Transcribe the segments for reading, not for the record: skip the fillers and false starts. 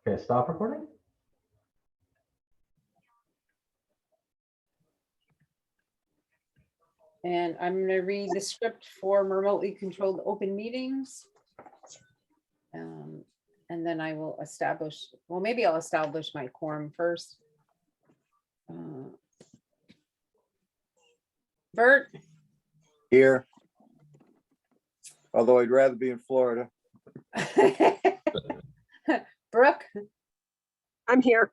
Okay, stop recording. And I'm going to read the script for remotely controlled open meetings. And then I will establish, well, maybe I'll establish my quorum first. Bert, Here. Although I'd rather be in Florida. Brooke, I'm here.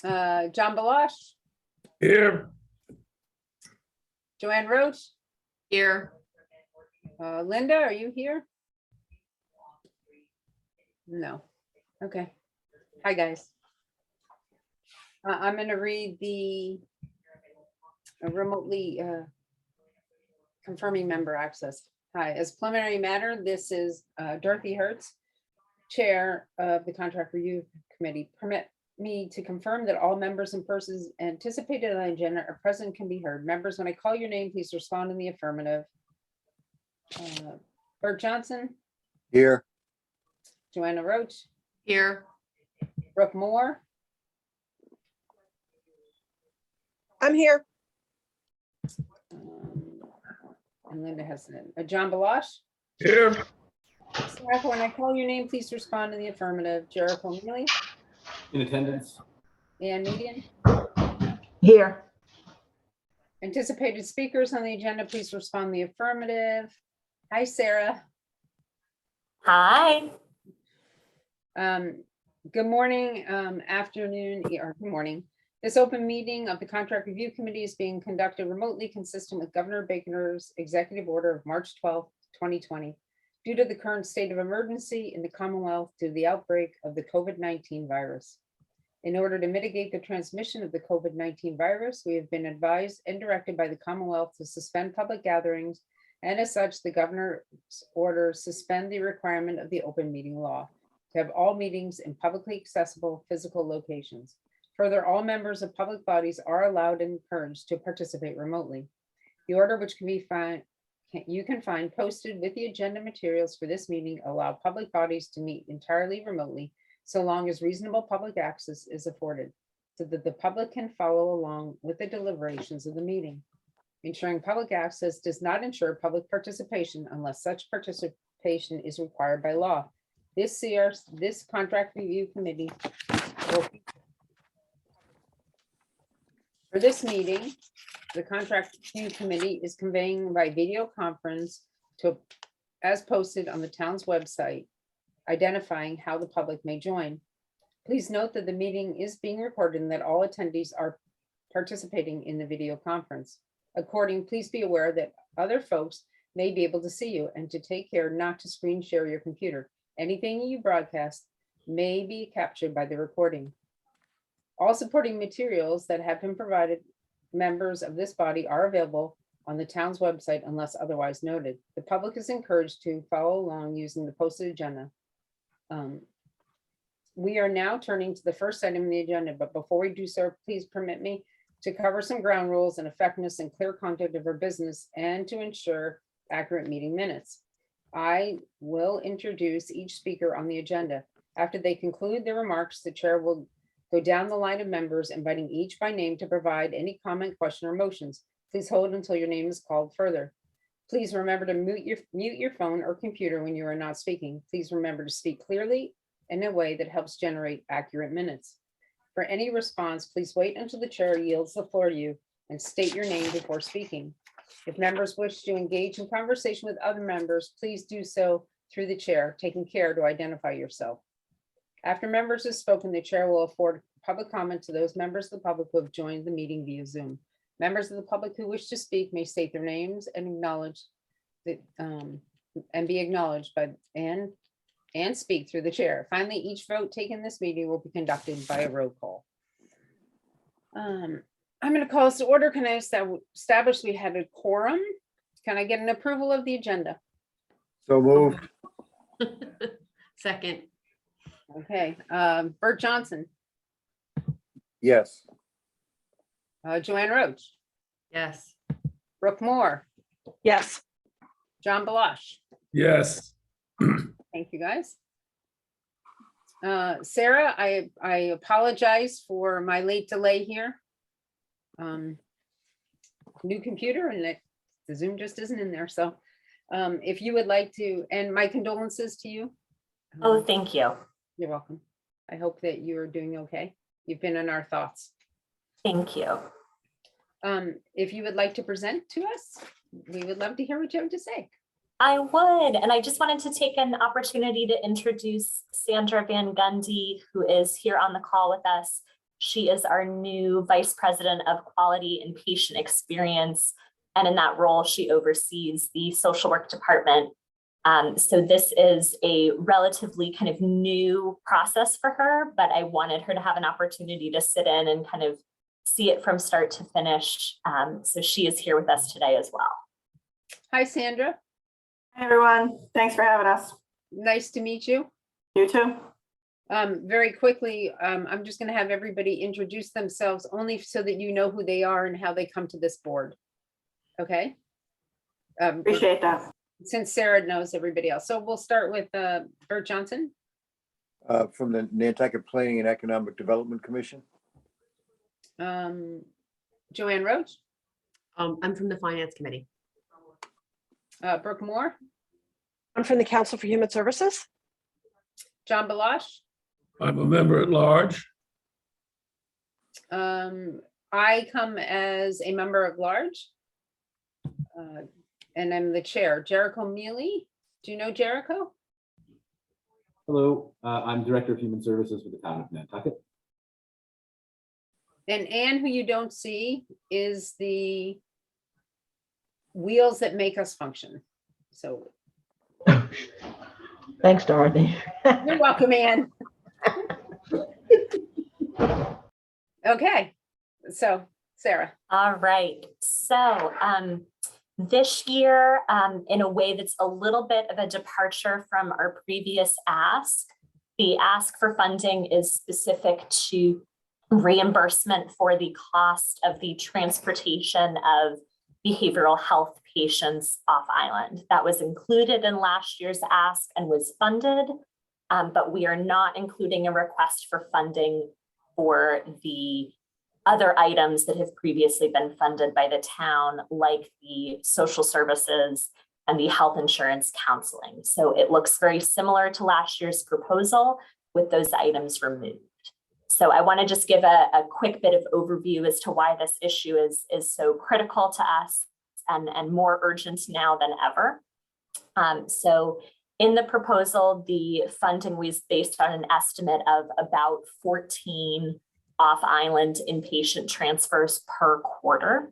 John Balash, Here. Joanne Roach, Here. Linda, are you here? No. Okay. Hi, guys. I'm going to read the remotely confirming member access. Hi, as preliminary matter, this is Dorothy Hertz, Chair of the Contract Review Committee. Permit me to confirm that all members and persons anticipated on the agenda are present and can be heard. Members, when I call your name, please respond in the affirmative. Bert Johnson, Here. Joanna Roach, Here. Brooke Moore, I'm here. and Linda Heston. John Balash. Here. Staff, when I call your name, please respond in the affirmative. Jericho Mealy, In attendance. Ann Median. Here. Anticipated speakers on the agenda, please respond in the affirmative. Hi, Sarah. Hi. Good morning, afternoon, or good morning. This open meeting of the Contract Review Committee is being conducted remotely, consistent with Governor Baker's executive order of March 12, 2020. Due to the current state of emergency in the Commonwealth due to the outbreak of the COVID-19 virus. In order to mitigate the transmission of the COVID-19 virus, we have been advised and directed by the Commonwealth to suspend public gatherings, and as such, the governor's order suspend the requirement of the open meeting law to have all meetings in publicly accessible physical locations. Further, all members of public bodies are allowed and encouraged to participate remotely. The order, which can be found, you can find posted with the agenda materials for this meeting, allow public bodies to meet entirely remotely so long as reasonable public access is afforded, so that the public can follow along with the deliberations of the meeting. Ensuring public access does not ensure public participation unless such participation is required by law. This Contract Review Committee will, for this meeting, the Contract Review Committee is conveying by video conference to, as posted on the town's website, identifying how the public may join. Please note that the meeting is being recorded and that all attendees are participating in the video conference. Accordingly, please be aware that other folks may be able to see you and to take care not to screen share your computer. Anything you broadcast may be captured by the recording. All supporting materials that have been provided members of this body are available on the town's website unless otherwise noted. The public is encouraged to follow along using the posted agenda. We are now turning to the first item on the agenda, but before we do so, please permit me to cover some ground rules and effectiveness and clear conduct of our business and to ensure accurate meeting minutes. I will introduce each speaker on the agenda. After they conclude their remarks, the chair will go down the line of members, inviting each by name to provide any comment, question, or motions. Please hold until your name is called further. Please remember to mute your phone or computer when you are not speaking. Please remember to speak clearly in a way that helps generate accurate minutes. For any response, please wait until the chair yields the floor to you and state your name before speaking. If members wish to engage in conversation with other members, please do so through the chair, taking care to identify yourself. After members have spoken, the chair will afford public comment to those members of the public who have joined the meeting via Zoom. Members of the public who wish to speak may state their names and acknowledge that and be acknowledged by and speak through the chair. Finally, each vote taken in this meeting will be conducted by a roll call. I'm going to call us to order. Can I establish we had a quorum? Can I get an approval of the agenda? So moved. Second. Okay, Bert Johnson, Yes. Joanne Roach, Yes. Brooke Moore, Yes. John Balash. Yes. Thank you, guys. Sarah, I apologize for my late delay here. New computer and the Zoom just isn't in there. So if you would like to, and my condolences to you. Oh, thank you. You're welcome. I hope that you're doing okay. You've been in our thoughts. Thank you. If you would like to present to us, we would love to hear what you have to say. I would, and I just wanted to take an opportunity to introduce Sandra Van Gundy, who is here on the call with us. She is our new Vice President of Quality and Patient Experience. And in that role, she oversees the social work department. So this is a relatively kind of new process for her, but I wanted her to have an opportunity to sit in and kind of see it from start to finish. So she is here with us today as well. Hi, Sandra. Hi, everyone. Thanks for having us. Nice to meet you. You too. Very quickly, I'm just going to have everybody introduce themselves only so that you know who they are and how they come to this board. Okay. Appreciate that. Since Sarah knows everybody else. So we'll start with Bert Johnson. From the Nantucket Planning and Economic Development Commission. Joanne Roach, I'm from the Finance Committee. Brooke Moore, I'm from the Council for Human Services. John Balash. I'm a member at large. I come as a member of large. And I'm the chair. Jericho Mealy. Do you know Jericho? Hello, I'm Director of Human Services for the town of Nantucket. And Anne, who you don't see, is the wheels that make us function. So Thanks, Dorothy. you're welcome, Anne. Okay, so Sarah. All right. So this year, in a way that's a little bit of a departure from our previous ask, the ask for funding is specific to reimbursement for the cost of the transportation of behavioral health patients off island. That was included in last year's ask and was funded, but we are not including a request for funding for the other items that have previously been funded by the town, like the social services and the health insurance counseling. So it looks very similar to last year's proposal with those items removed. So I want to just give a quick bit of overview as to why this issue is so critical to us and more urgent now than ever. So in the proposal, the funding was based on an estimate of about 14 off-island inpatient transfers per quarter.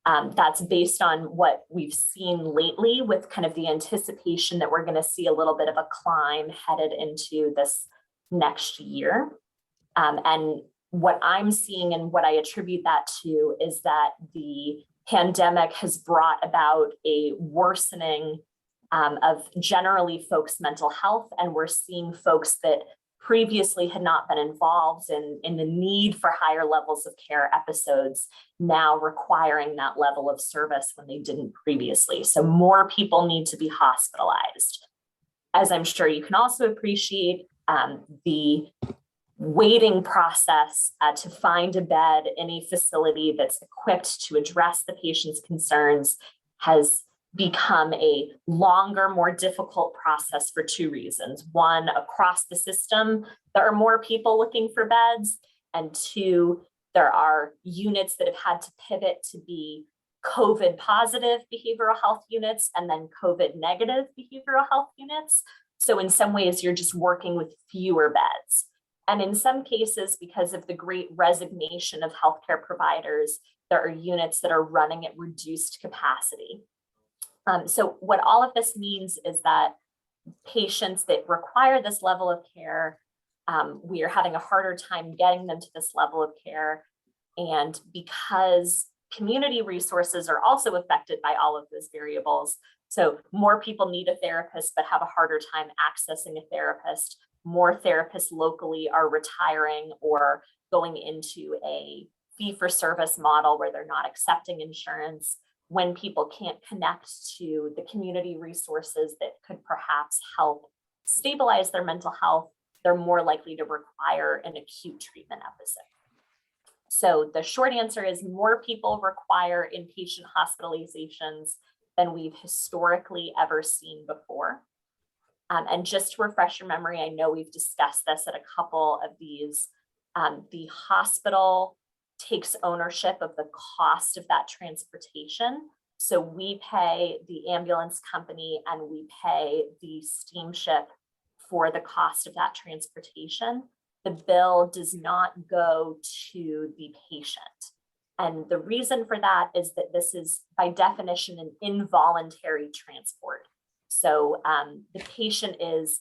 That's based on what we've seen lately with kind of the anticipation that we're going to see a little bit of a climb headed into this next year. And what I'm seeing and what I attribute that to is that the pandemic has brought about a worsening of generally folks' mental health. And we're seeing folks that previously had not been involved in the need for higher levels of care episodes now requiring that level of service when they didn't previously. So more people need to be hospitalized. As I'm sure you can also appreciate, the waiting process to find a bed in a facility that's equipped to address the patient's concerns has become a longer, more difficult process for two reasons. One, across the system, there are more people looking for beds. And two, there are units that have had to pivot to be COVID positive behavioral health units and then COVID negative behavioral health units. So in some ways, you're just working with fewer beds. And in some cases, because of the great resignation of healthcare providers, there are units that are running at reduced capacity. So what all of this means is that patients that require this level of care, we are having a harder time getting them to this level of care. And because community resources are also affected by all of those variables, so more people need a therapist but have a harder time accessing a therapist. More therapists locally are retiring or going into a fee-for-service model where they're not accepting insurance. When people can't connect to the community resources that could perhaps help stabilize their mental health, they're more likely to require an acute treatment episode. So the short answer is more people require inpatient hospitalizations than we've historically ever seen before. And just to refresh your memory, I know we've discussed this at a couple of these. The hospital takes ownership of the cost of that transportation. So we pay the ambulance company and we pay the steamship for the cost of that transportation. The bill does not go to the patient. And the reason for that is that this is by definition an involuntary transport. So the patient is,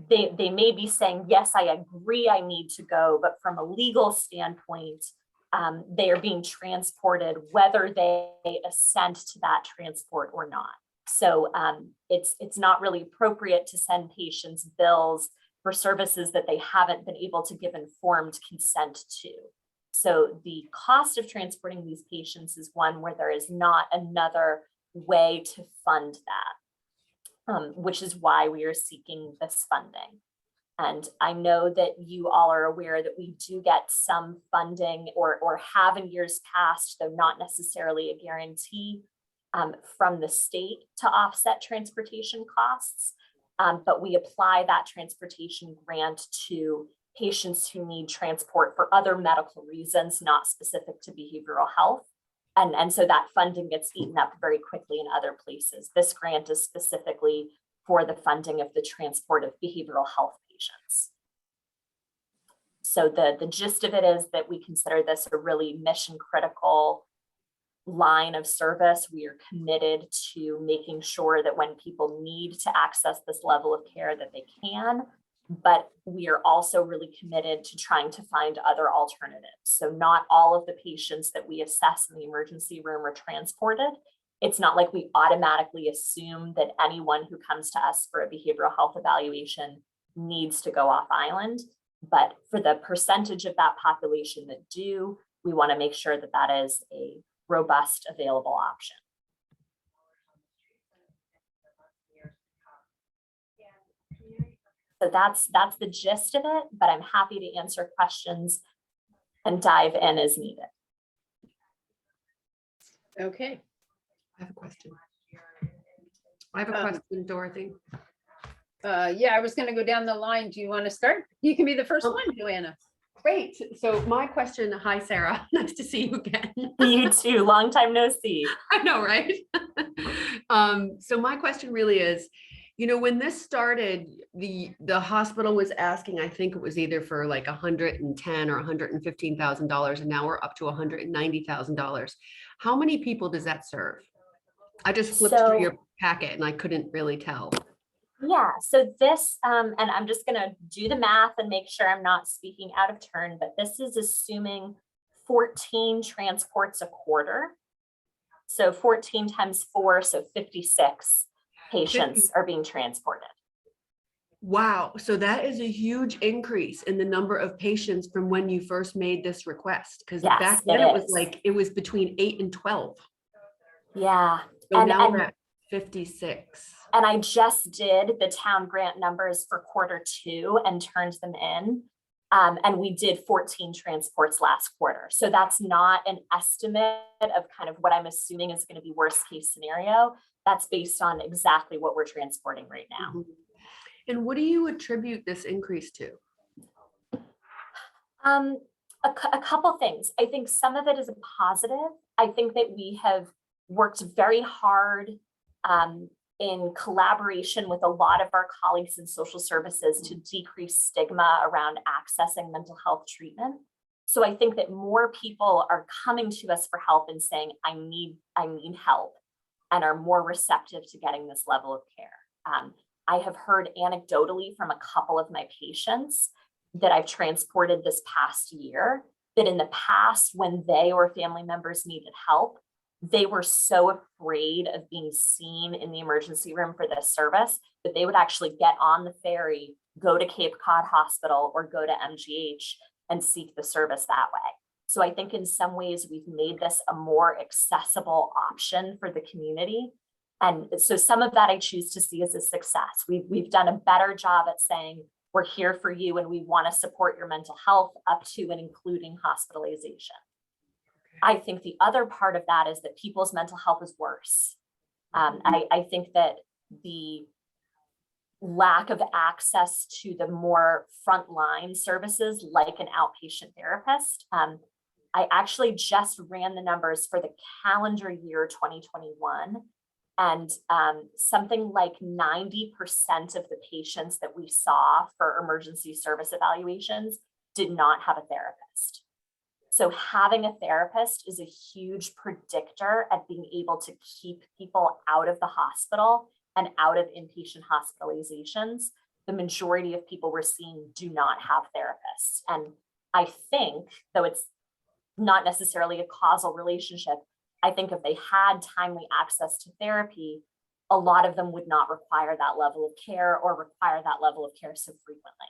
they may be saying, yes, I agree I need to go, but from a legal standpoint, they are being transported whether they assent to that transport or not. So it's not really appropriate to send patients bills for services that they haven't been able to give informed consent to. So the cost of transporting these patients is one where there is not another way to fund that, which is why we are seeking this funding. And I know that you all are aware that we do get some funding or have in years past, though not necessarily a guarantee, from the state to offset transportation costs. But we apply that transportation grant to patients who need transport for other medical reasons, not specific to behavioral health. And so that funding gets eaten up very quickly in other places. This grant is specifically for the funding of the transport of behavioral health patients. So the gist of it is that we consider this a really mission critical line of service. We are committed to making sure that when people need to access this level of care that they can, but we are also really committed to trying to find other alternatives. So not all of the patients that we assess in the emergency room are transported. It's not like we automatically assume that anyone who comes to us for a behavioral health evaluation needs to go off island. But for the percentage of that population that do, we want to make sure that that is a robust available option. So that's the gist of it, but I'm happy to answer questions and dive in as needed. Okay. I have a question. I have a question, Dorothy. Yeah, I was going to go down the line. Do you want to start? You can be the first one, Joanna. Great. So my question, hi, Sarah. Nice to see you again. You too, long time no see. I know, right? So my question really is, you know, when this started, the hospital was asking, I think it was either for like $110,000 or $115,000, and now we're up to $190,000. How many people does that serve? I just flipped through your packet and I couldn't really tell. Yeah, so this, and I'm just gonna do the math and make sure I'm not speaking out of turn, but this is assuming 14 transports a quarter. So 14 times 4, so 56 patients are being transported. Wow, so that is a huge increase in the number of patients from when you first made this request, because Yes, back then it it was is. like, it was between 8 and 12. Yeah. So now we're at 56. And I just did the town grant numbers for Q2 and turned them in. And we did 14 transports last quarter. So that's not an estimate of kind of what I'm assuming is going to be worst case scenario. That's based on exactly what we're transporting right now. Mhm. And what do you attribute this increase to? A couple things. I think some of it is a positive. I think that we have worked very hard in collaboration with a lot of our colleagues in social services to decrease stigma around accessing mental health treatment. So I think that more people are coming to us for help and saying, I need help, and are more receptive to getting this level of care. I have heard anecdotally from a couple of my patients that I've transported this past year that in the past, when they or family members needed help, they were so afraid of being seen in the emergency room for this service that they would actually get on the ferry, go to Cape Cod Hospital or go to MGH and seek the service that way. So I think in some ways we've made this a more accessible option for the community. And so some of that I choose to see as a success. We've done a better job at saying, we're here for you and we want to support your mental health up to and including hospitalization. I think the other part of that is that people's mental health is worse. I think that the lack of access to the more frontline services like an outpatient therapist. I actually just ran the numbers for the calendar year 2021, and something like 90% of the patients that we saw for emergency service evaluations did not have a therapist. So having a therapist is a huge predictor at being able to keep people out of the hospital and out of inpatient hospitalizations. The majority of people we're seeing do not have therapists. And I think, though it's not necessarily a causal relationship, I think if they had timely access to therapy, a lot of them would not require that level of care or require that level of care so frequently.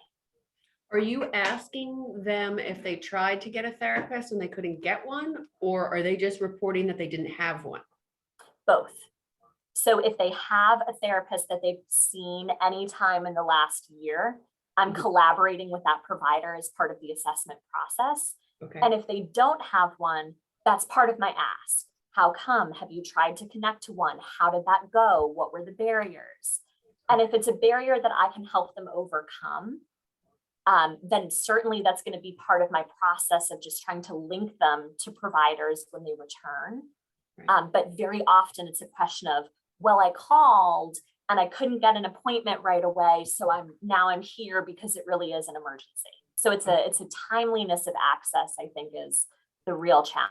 Are you asking them if they tried to get a therapist and they couldn't get one, or are they just reporting that they didn't have one? Both. So if they have a therapist that they've seen anytime in the last year, I'm collaborating with that provider as part of the assessment process. Okay. And if they don't have one, that's part of my ask. How come? Have you tried to connect to one? How did that go? What were the barriers? And if it's a barrier that I can help them overcome, then certainly that's going to be part of my process of just trying to link them to providers when they return. Right. But very often it's a question of, well, I called and I couldn't get an appointment right away, so I'm here because it really is an emergency. So it's a timeliness of access, I think, is the real challenge.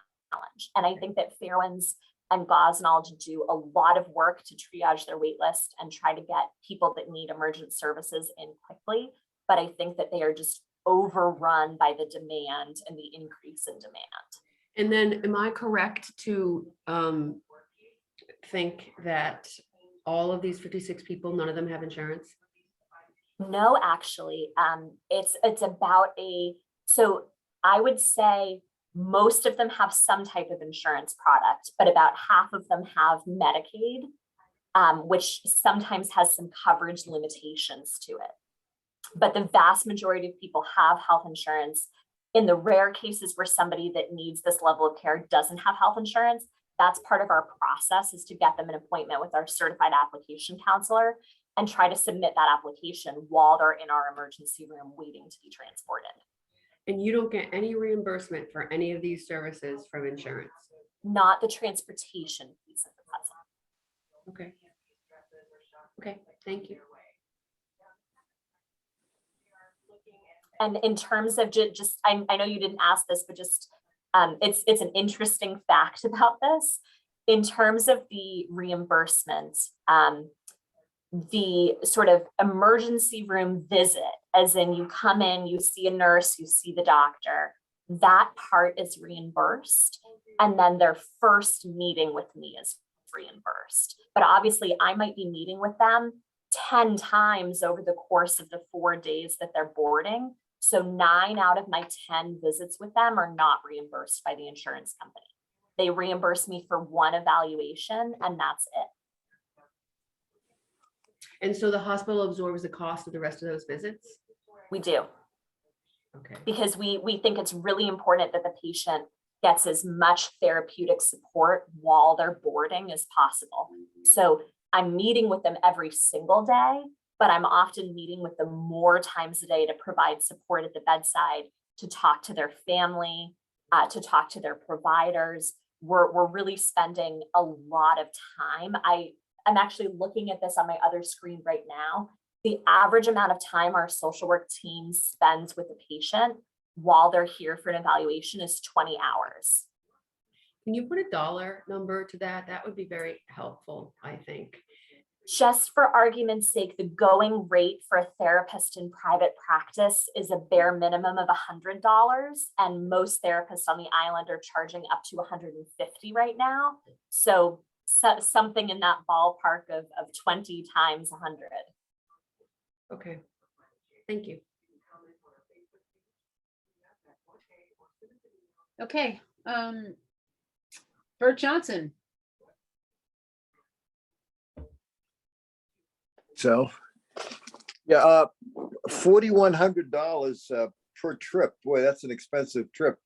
And I think that Fairwinds and Gosnell do a lot of work to triage their wait list and try to get people that need emergent services in quickly. But I think that they are just overrun by the demand and the increase in demand. And then am I correct to think that all of these 56 people, none of them have insurance? No, actually, it's about so I would say most of them have some type of insurance product, but about half of them have Medicaid, which sometimes has some coverage limitations to it. But the vast majority of people have health insurance. In the rare cases where somebody that needs this level of care doesn't have health insurance, that's part of our process, is to get them an appointment with our certified application counselor and try to submit that application while they're in our emergency room waiting to be transported. And you don't get any reimbursement for any of these services from insurance? Not the transportation piece of the puzzle. Okay. Okay, thank you. And in terms of just I know you didn't ask this, but just it's an interesting fact about this. In terms of the reimbursement, the sort of emergency room visit, as in you come in, you see a nurse, you see the doctor, that part is reimbursed. And then their first meeting with me is reimbursed. But obviously I might be meeting with them 10 times over the course of the 4 days that they're boarding. So 9 out of my 10 visits with them are not reimbursed by the insurance company. They reimburse me for one evaluation and that's it. And so the hospital absorbs the cost of the rest of those visits? We do. Okay. Because we think it's really important that the patient gets as much therapeutic support while they're boarding as possible. So I'm meeting with them every single day, but I'm often meeting with them more times a day to provide support at the bedside, to talk to their family, to talk to their providers. We're really spending a lot of time. I'm actually looking at this on my other screen right now. The average amount of time our social work team spends with a patient while they're here for an evaluation is 20 hours. Can you put a dollar number to that? That would be very helpful, I think. Just for argument's sake, the going rate for a therapist in private practice is a bare minimum of $100, and most therapists on the island are charging up to $150 right now. So something in that ballpark of 20 times 100. Okay, thank you. Okay, Bert Johnson. So, yeah, $4,100 per trip. Boy, that's an expensive trip.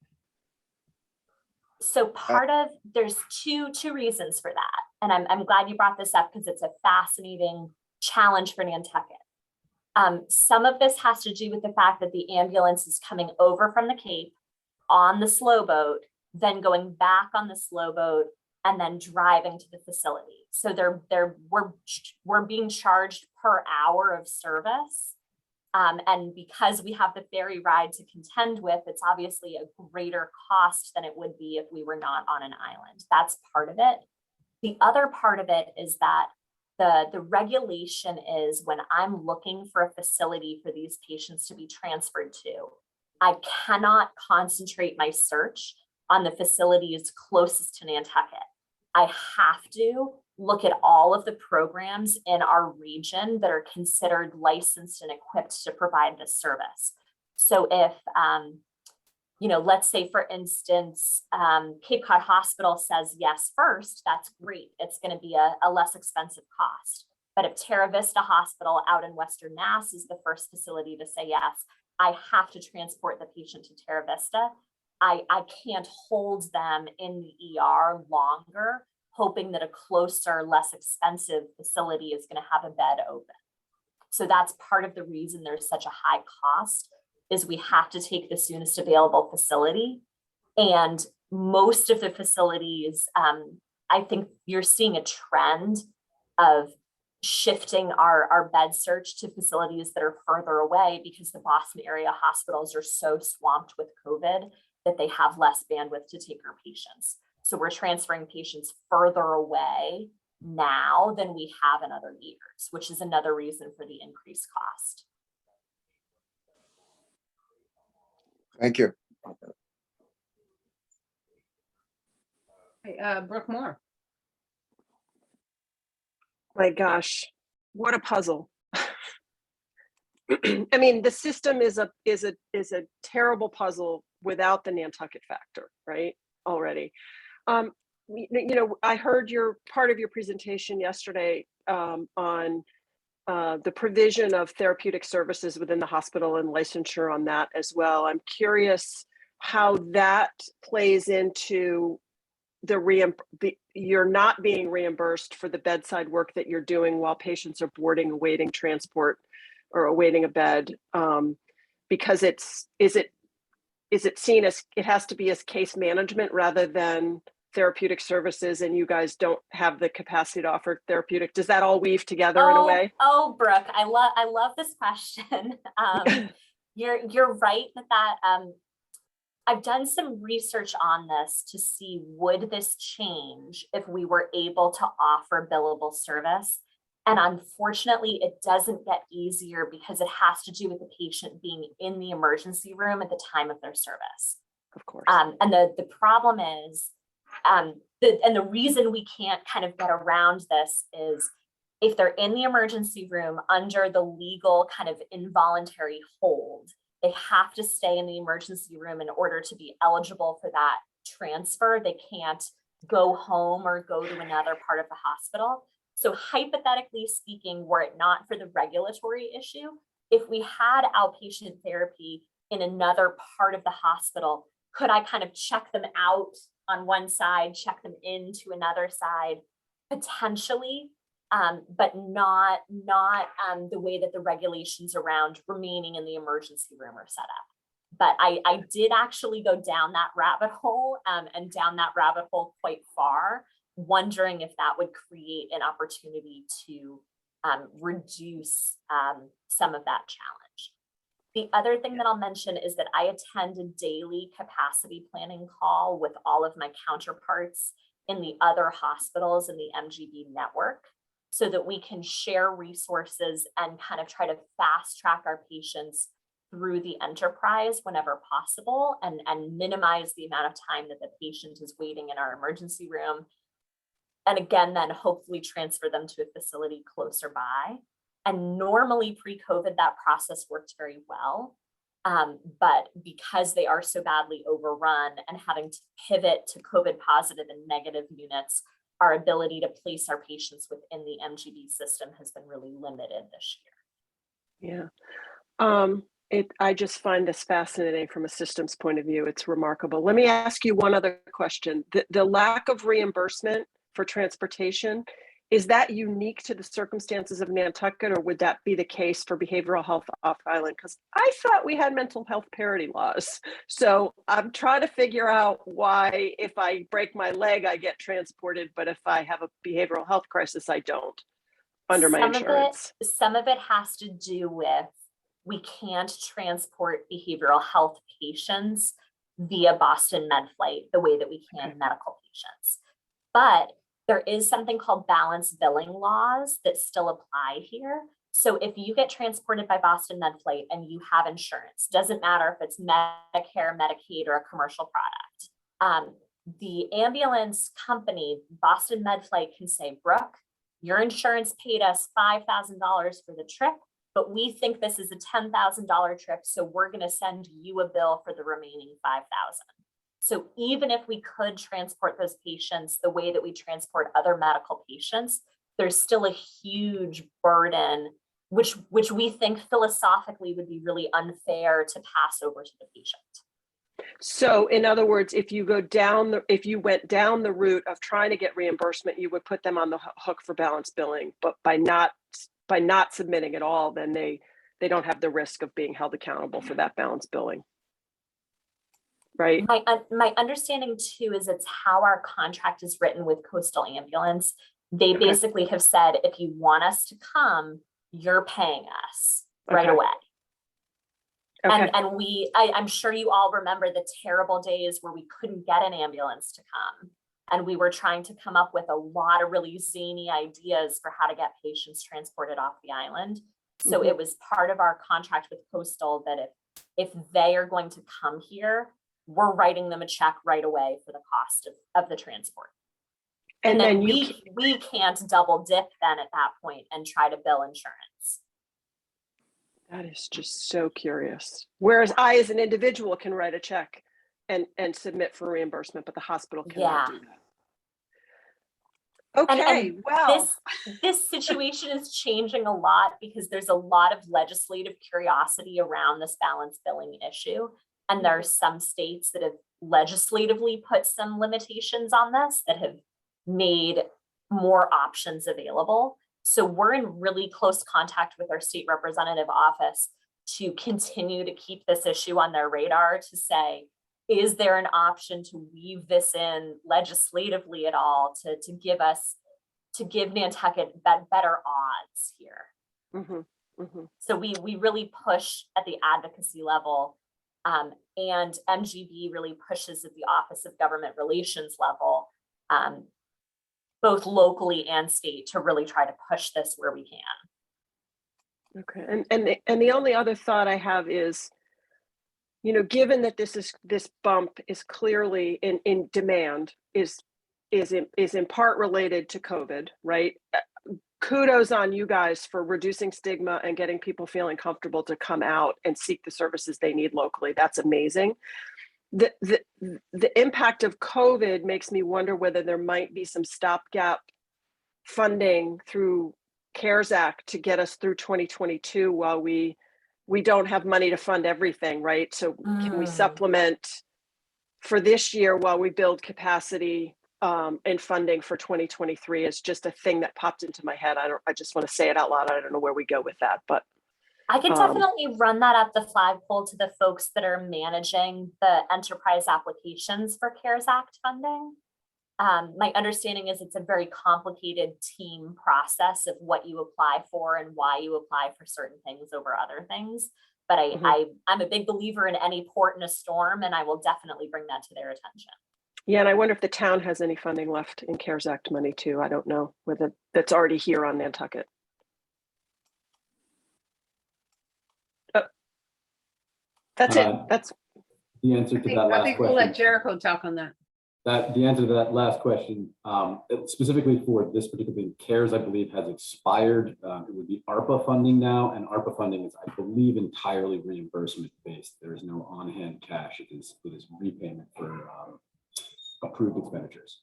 So there's two reasons for that. And I'm glad you brought this up because it's a fascinating challenge for Nantucket. Some of this has to do with the fact that the ambulance is coming over from the Cape on the slow boat, then going back on the slow boat, and then driving to the facility. So we're being charged per hour of service. And because we have the ferry ride to contend with, it's obviously a greater cost than it would be if we were not on an island. That's part of it. The other part of it is that the regulation is when I'm looking for a facility for these patients to be transferred to, I cannot concentrate my search on the facilities closest to Nantucket. I have to look at all of the programs in our region that are considered licensed and equipped to provide this service. So if, let's say for instance, Cape Cod Hospital says yes first, that's great. It's going to be a less expensive cost. But if Terra Vista Hospital out in Western Mass is the first facility to say yes, I have to transport the patient to Terra Vista. I can't hold them in the ER longer, hoping that a closer, less expensive facility is going to have a bed open. So that's part of the reason there's such a high cost, is we have to take the soonest available facility. And most of the facilities, I think you're seeing a trend of shifting our bed search to facilities that are further away because the Boston area hospitals are so swamped with COVID that they have less bandwidth to take our patients. So we're transferring patients further away now than we have in other years, which is another reason for the increased cost. Thank you. Brooke Moore. My gosh, what a puzzle. I mean, the system is a terrible puzzle without the Nantucket factor, right? Already. I heard part of your presentation yesterday on the provision of therapeutic services within the hospital and licensure on that as well. I'm curious how that plays into you're not being reimbursed for the bedside work that you're doing while patients are boarding, awaiting transport, or awaiting a bed, because is it seen as it has to be as case management rather than therapeutic services, and you guys don't have the capacity to offer therapeutic? Does that all weave together in a way? Oh, Brooke, I love this question. You're right that I've done some research on this to see, would this change if we were able to offer billable service? And unfortunately, it doesn't get easier because it has to do with the patient being in the emergency room at the time of their service. Of course. And the problem is, the reason we can't kind of get around this is if they're in the emergency room under the legal kind of involuntary hold, they have to stay in the emergency room in order to be eligible for that transfer. They can't go home or go to another part of the hospital. So hypothetically speaking, were it not for the regulatory issue, if we had outpatient therapy in another part of the hospital, could I kind of check them out on one side, check them into another side? Potentially, but not the way that the regulations around remaining in the emergency room are set up. But I did actually go down that rabbit hole and down that rabbit hole quite far, wondering if that would create an opportunity to reduce some of that challenge. The other thing that I'll mention is that I attend a daily capacity planning call with all of my counterparts in the other hospitals in the MGB network, so that we can share resources and kind of try to fast track our patients through the enterprise whenever possible, and minimize the amount of time that the patient is waiting in our emergency room. And again, then hopefully transfer them to a facility closer by. And normally pre-COVID, that process worked very well. But because they are so badly overrun and having to pivot to COVID positive and negative units, our ability to place our patients within the MGB system has been really limited this year. Yeah. I just find this fascinating from a systems point of view. It's remarkable. Let me ask you one other question. The lack of reimbursement for transportation, is that unique to the circumstances of Nantucket, or would that be the case for behavioral health off island? Because I thought we had mental health parity laws. So I'm trying to figure out why, if I break my leg, I get transported, but if I have a behavioral health crisis, I don't under my insurance. Some of it has to do with, we can't transport behavioral health patients via Boston Med Flight the way that we can medical patients. But there is something called balance billing laws that still apply here. So if you get transported by Boston Med Flight and you have insurance, doesn't matter if it's Medicare, Medicaid, or a commercial product, the ambulance company, Boston Med Flight, can say, Brooke, your insurance paid us $5,000 for the trip, but we think this is a $10,000 trip, so we're going to send you a bill for the remaining $5,000. So even if we could transport those patients the way that we transport other medical patients, there's still a huge burden, which we think philosophically would be really unfair to pass over to the patient. So in other words, if you went down the route of trying to get reimbursement, you would put them on the hook for balance billing, but by not submitting at all, then they don't have the risk of being held accountable for that balance billing. Right. My understanding too is it's how our contract is written with Coastal Ambulance. They basically have said, if you want us to come, you're paying us right away. Okay. And I'm sure you all remember the terrible days where we couldn't get an ambulance to come. And we were trying to come up with a lot of really zany ideas for how to get patients transported off the island. So it was part of our contract with Coastal that if they are going to come here, we're writing them a check right away for the cost of the transport. And then we can't double dip then at that point and try to bill insurance. That is just so curious. Whereas I, as an individual, can write a check and submit for reimbursement, but the hospital cannot do that. Okay, well. This situation is changing a lot because there's a lot of legislative curiosity around this balance billing issue. And there are some states that have legislatively put some limitations on this that have made more options available. So we're in really close contact with our state representative office to continue to keep this issue on their radar to say, is there an option to weave this in legislatively at all to give Nantucket better odds here? So we really push at the advocacy level, and MGB really pushes at the Office of Government Relations level, both locally and state, to really try to push this where we can. Okay, and the only other thought I have is, given that this bump is clearly in demand, is in part related to COVID, right? Kudos on you guys for reducing stigma and getting people feeling comfortable to come out and seek the services they need locally. That's amazing. The impact of COVID makes me wonder whether there might be some stopgap funding through CARES Act to get us through 2022 while we don't have money to fund everything, right? So can we supplement for this year while we build capacity and funding for 2023? Is just a thing that popped into my head. I just want to say it out loud. I don't know where we go with that, but I could definitely run that up the flagpole to the folks that are managing the enterprise applications for CARES Act funding. My understanding is it's a very complicated team process of what you apply for and why you apply for certain things over other things. But I'm a big believer in any port in a storm, and I will definitely bring that to their attention. Yeah, and I wonder if the town has any funding left in CARES Act money too. I don't know whether that's already here on Nantucket. That's it. That's the answer to that last question. I think we'll let Jericho talk on that. The answer to that last question, specifically for this particular thing, CARES, I believe, has expired. It would be ARPA funding now, and ARPA funding is, I believe, entirely reimbursement based. There is no on-hand cash. It is repayment for approved expenditures.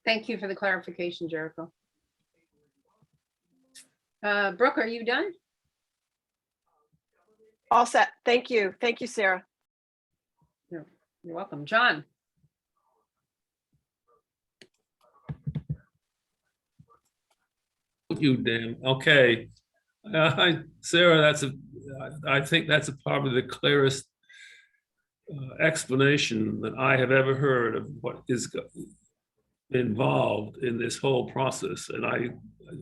Thank you for the clarification, Jericho. Brooke, are you done? All set. Thank you. Thank you, Sarah. You're welcome. John? You, Dan. Okay. Sarah, I think that's probably the clearest explanation that I have ever heard of what is involved in this whole process. And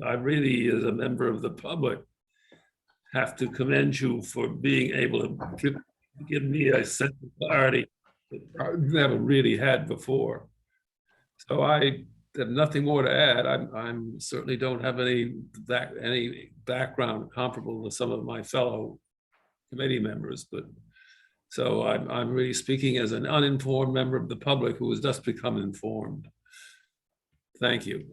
I really, as a member of the public, have to commend you for being able to give me a sense of clarity that I've never really had before. So I have nothing more to add. I'm certainly don't have any background comparable to some of my fellow committee members, but so I'm really speaking as an uninformed member of the public who has just become informed. Thank you.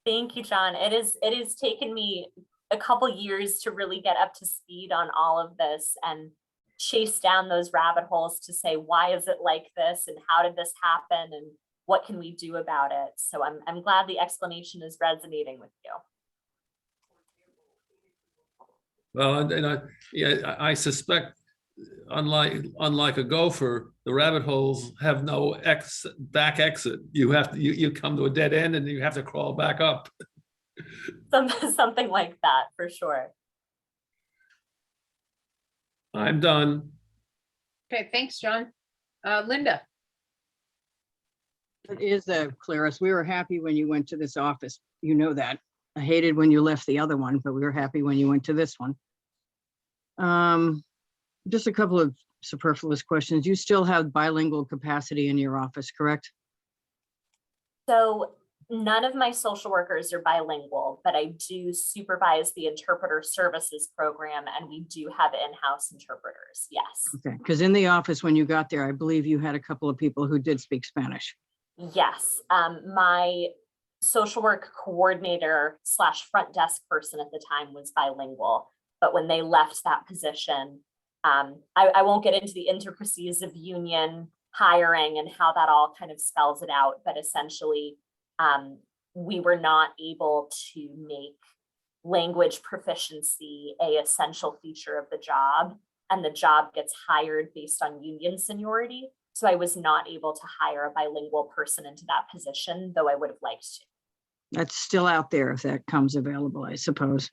Thank you, John. It has taken me a couple years to really get up to speed on all of this and chase down those rabbit holes to say, why is it like this? And how did this happen? And what can we do about it? So I'm glad the explanation is resonating with you. Well, I suspect, unlike a gopher, the rabbit holes have no back exit. You come to a dead end and you have to crawl back up. Something like that, for sure. I'm done. Okay, thanks, John. Linda? It is the clearest. We were happy when you went to this office. You know that. I hated when you left the other one, but we were happy when you went to this one. Just a couple of superfluous questions. You still have bilingual capacity in your office, correct? So none of my social workers are bilingual, but I do supervise the interpreter services program, and we do have in-house interpreters. Yes. Okay, because in the office when you got there, I believe you had a couple of people who did speak Spanish. Yes. My social work coordinator / front desk person at the time was bilingual, but when they left that position, I won't get into the intricacies of union hiring and how that all kind of spells it out, but essentially we were not able to make language proficiency an essential feature of the job, and the job gets hired based on union seniority. So I was not able to hire a bilingual person into that position, though I would have liked to. That's still out there if that comes available, I suppose.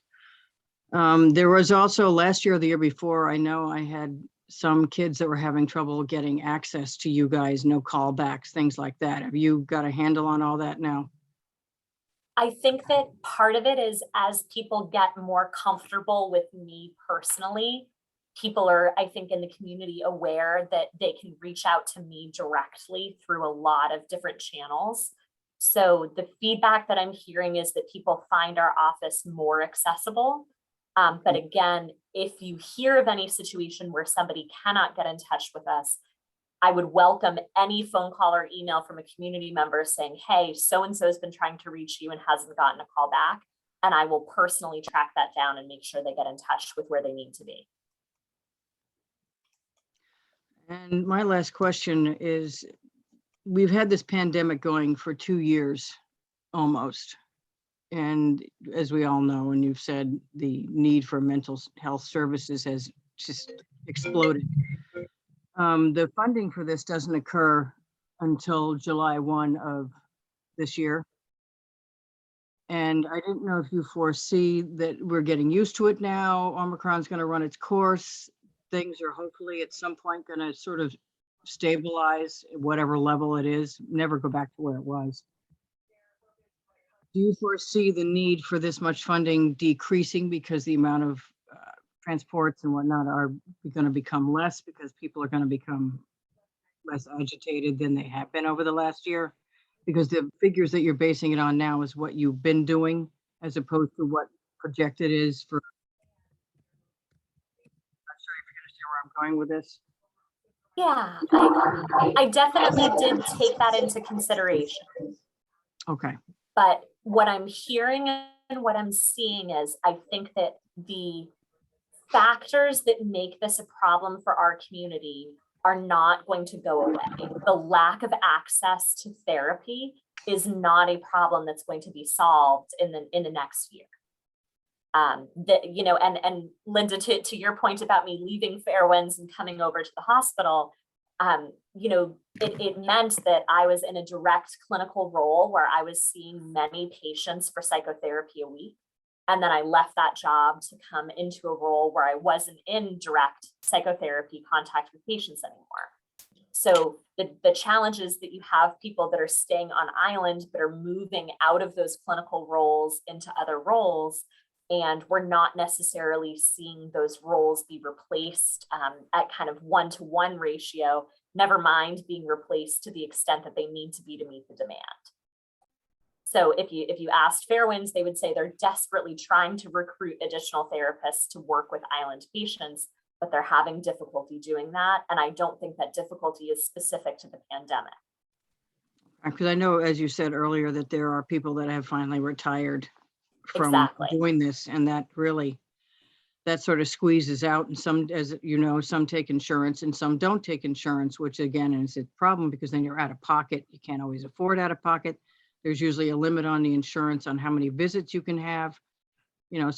There was also last year or the year before, I know I had some kids that were having trouble getting access to you guys, no callbacks, things like that. Have you got a handle on all that now? I think that part of it is as people get more comfortable with me personally, people are, I think, in the community aware that they can reach out to me directly through a lot of different channels. So the feedback that I'm hearing is that people find our office more accessible. But again, if you hear of any situation where somebody cannot get in touch with us, I would welcome any phone call or email from a community member saying, hey, so-and-so has been trying to reach you and hasn't gotten a call back. And I will personally track that down and make sure they get in touch with where they need to be. And my last question is, we've had this pandemic going for 2 years almost. And as we all know, and you've said, the need for mental health services has just exploded. The funding for this doesn't occur until July 1 of this year. And I didn't know if you foresee that we're getting used to it now. Omicron's going to run its course. Things are hopefully at some point going to sort of stabilize at whatever level it is, never go back to where it was. Do you foresee the need for this much funding decreasing because the amount of transports and whatnot are going to become less because people are going to become less agitated than they have been over the last year? Because the figures that you're basing it on now is what you've been doing as opposed to what projected is for. I'm not sure if you're going to see where I'm going with this. Yeah, I definitely did take that into consideration. Okay. But what I'm hearing and what I'm seeing is, I think that the factors that make this a problem for our community are not going to go away. The lack of access to therapy is not a problem that's going to be solved in the next year. And Linda, to your point about me leaving Fairwinds and coming over to the hospital, it meant that I was in a direct clinical role where I was seeing many patients for psychotherapy a week. And then I left that job to come into a role where I wasn't in direct psychotherapy contact with patients anymore. So the challenge is that you have people that are staying on island, but are moving out of those clinical roles into other roles. And we're not necessarily seeing those roles be replaced at kind of 1-to-1 ratio, never mind being replaced to the extent that they need to be to meet the demand. So if you asked Fairwinds, they would say they're desperately trying to recruit additional therapists to work with island patients, but they're having difficulty doing that. And I don't think that difficulty is specific to the pandemic. Because I know, as you said earlier, that there are people that have finally retired from doing this, and that sort of squeezes out. And some, as you know, some take insurance and some don't take insurance, which again is a problem because then you're out of pocket. You can't always afford out of pocket. There's usually a limit on the insurance on how many visits you can have. At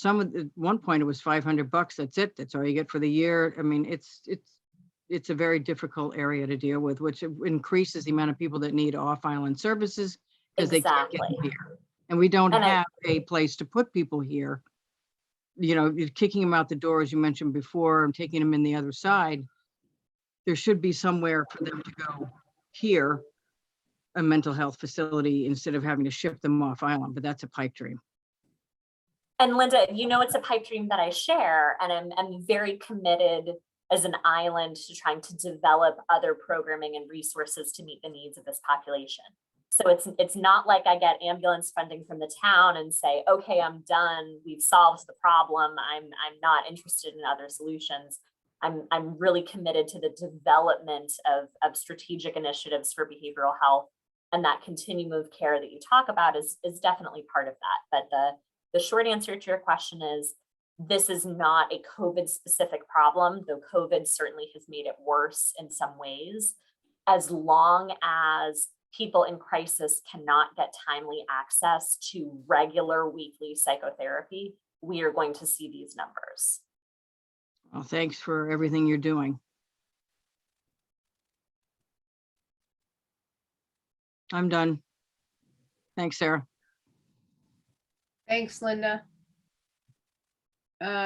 one point it was $500. That's it. That's all you get for the year. I mean, it's a very difficult area to deal with, which increases the amount of people that need off-island services because they can't get them here. And we don't have a place to put people here. You're kicking them out the door, as you mentioned before, and taking them in the other side. There should be somewhere for them to go here, a mental health facility, instead of having to ship them off island, but that's a pipe dream. And Linda, it's a pipe dream that I share, and I'm very committed as an island to trying to develop other programming and resources to meet the needs of this population. So it's not like I get ambulance funding from the town and say, okay, I'm done. We've solved the problem. I'm not interested in other solutions. I'm really committed to the development of strategic initiatives for behavioral health, and that continuum of care that you talk about is definitely part of that. But the short answer to your question is, this is not a COVID specific problem, though COVID certainly has made it worse in some ways. As long as people in crisis cannot get timely access to regular weekly psychotherapy, we are going to see these numbers. Well, thanks for everything you're doing. I'm done. Thanks, Sarah. Thanks, Linda.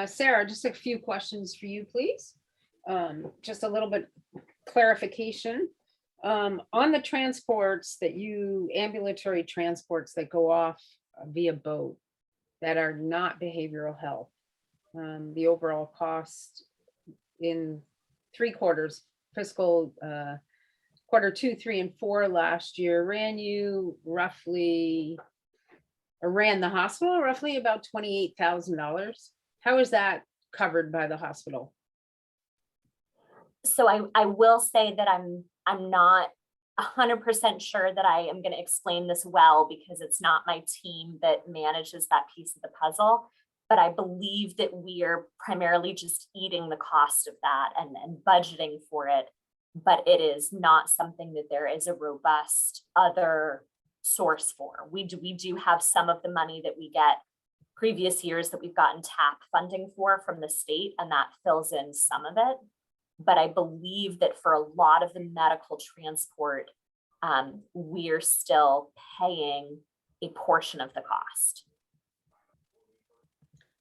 Sarah, just a few questions for you, please. Just a little bit clarification. On the transports ambulatory transports that go off via boat that are not behavioral health, the overall cost in 3 quarters, fiscal quarter 2, 3, and 4 last year ran the hospital roughly about $28,000. How is that covered by the hospital? So I will say that I'm not 100% sure that I am going to explain this well, because it's not my team that manages that piece of the puzzle. But I believe that we are primarily just eating the cost of that and budgeting for it. But it is not something that there is a robust other source for. We do have some of the money that we get previous years that we've gotten TAP funding for from the state, and that fills in some of it. But I believe that for a lot of the medical transport, we're still paying a portion of the cost.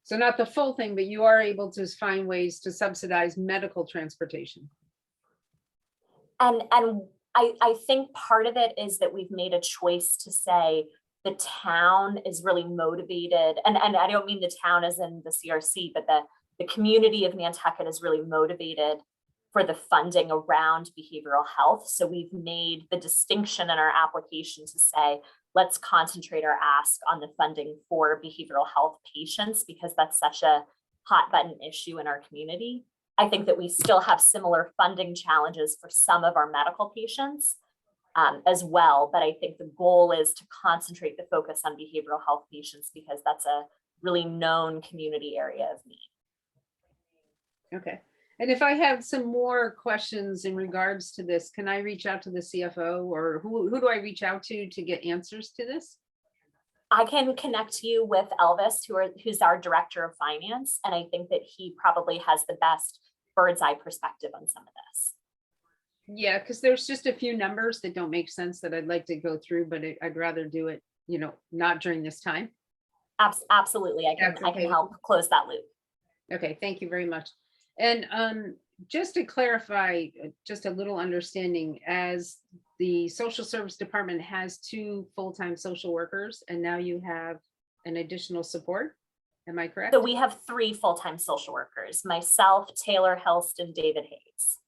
So not the full thing, but you are able to find ways to subsidize medical transportation. And I think part of it is that we've made a choice to say the town is really motivated, and I don't mean the town as in the CRC, but the community of Nantucket is really motivated for the funding around behavioral health. So we've made the distinction in our application to say, let's concentrate our ask on the funding for behavioral health patients, because that's such a hot button issue in our community. I think that we still have similar funding challenges for some of our medical patients as well. But I think the goal is to concentrate the focus on behavioral health patients, because that's a really known community area of need. Okay. And if I have some more questions in regards to this, can I reach out to the CFO, or who do I reach out to get answers to this? I can connect you with Elvis, who's our director of finance, and I think that he probably has the best bird's eye perspective on some of this. Yeah, because there's just a few numbers that don't make sense that I'd like to go through, but I'd rather do it, not during this time. Absolutely, I That's can okay with help close that loop. Okay, thank you very much. And just to clarify, just a little understanding, as the social service department has 2 full-time social workers, and now you have an additional support. Am I correct? So we have 3 full-time social workers, myself, Taylor Helst, and David Hayes.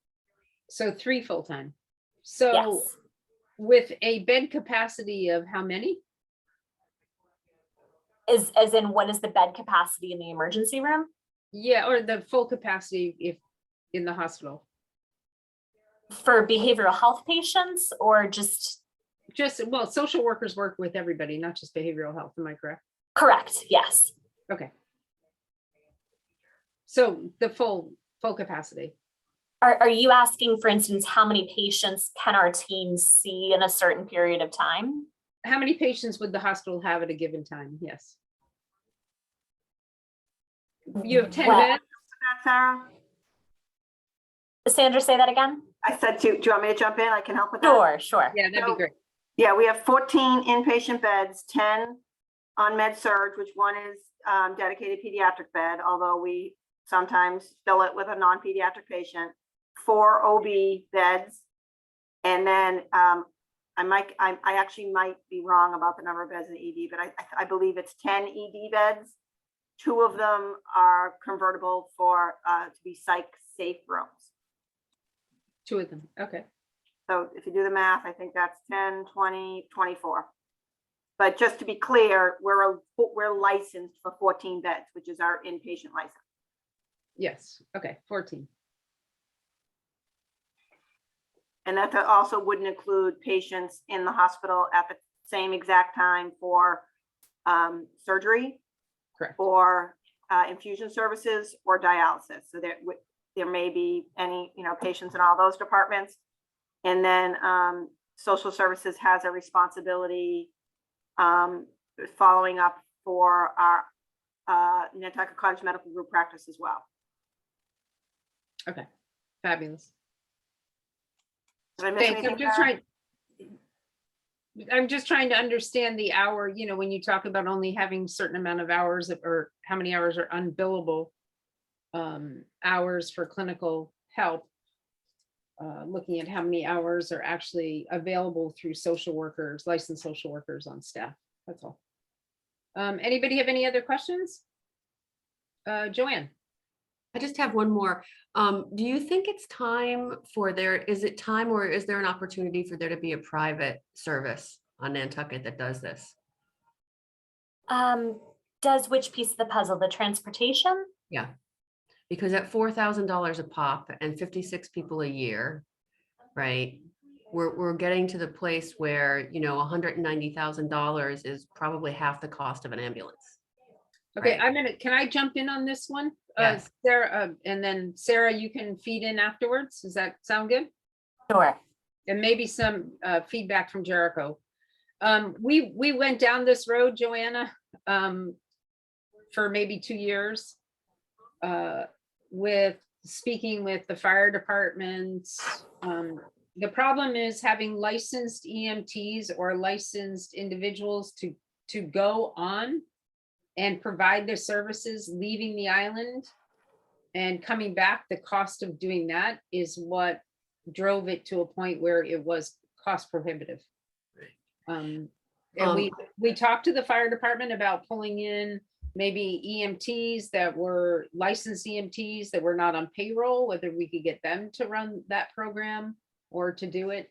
So 3 full-time. So Yes. with a bed capacity of how many? As in, what is the bed capacity in the emergency room? Yeah, or the full capacity if in the hospital. For behavioral health patients or just? Well, social workers work with everybody, not just behavioral health. Am I correct? Correct, yes. Okay. So the full capacity. Are you asking, for instance, how many patients can our team see in a certain period of time? How many patients would the hospital have at a given time? Yes. You have 10 Well, beds? Sarah, Sandra, say that again? I said do you want me to jump in? I can help with that. Sure. Yeah, that'd be great. Yeah, we have 14 inpatient beds, 10 on med surg, which one is dedicated pediatric bed, although we sometimes fill it with a non-pediatric patient, 4 OB beds. And then I actually might be wrong about the number of beds in ED, but I believe it's 10 ED beds. 2 of them are convertible to be psych safe rooms. 2 of them. Okay. So if you do the math, I think that's 10, 20, 24. But just to be clear, we're licensed for 14 beds, which is our inpatient license. Yes. Okay. 14. And that also wouldn't include patients in the hospital at the same exact time for surgery. Correct. Or infusion services or dialysis. So there may be any, patients in all those departments. And then social services has a responsibility following up for our Nantucket Cottage Medical Group practice as well. Okay. Fabulous. Did I miss Thanks. anything? I'm just trying to understand the hour, when you talk about only having certain amount of hours or how many hours are unbillable hours for clinical help, looking at how many hours are actually available through social workers, licensed social workers on staff. That's all. Anybody have any other questions? Joanne? I just have one more. Do you think it's time for is it time or is there an opportunity for there to be a private service on Nantucket that does this? Does which piece of the puzzle? The transportation? Yeah, because at $4,000 a pop and 56 people a year, right? We're getting to the place where, $190,000 is probably half the cost of an ambulance. Okay, Right. can I jump in on this one? Yes. Sarah, and then Sarah, you can feed in afterwards. Does that sound good? Sure. And maybe some feedback from Jericho. We went down this road, Joanna, for maybe 2 years with speaking with the fire departments. The problem is having licensed EMTs or licensed individuals to go on and provide their services, leaving the island and coming back. The cost of doing that is what drove it to a point where it was cost prohibitive. And we talked to the fire department about pulling in maybe EMTs that were licensed EMTs that were not on payroll, whether we could get them to run that program or to do it.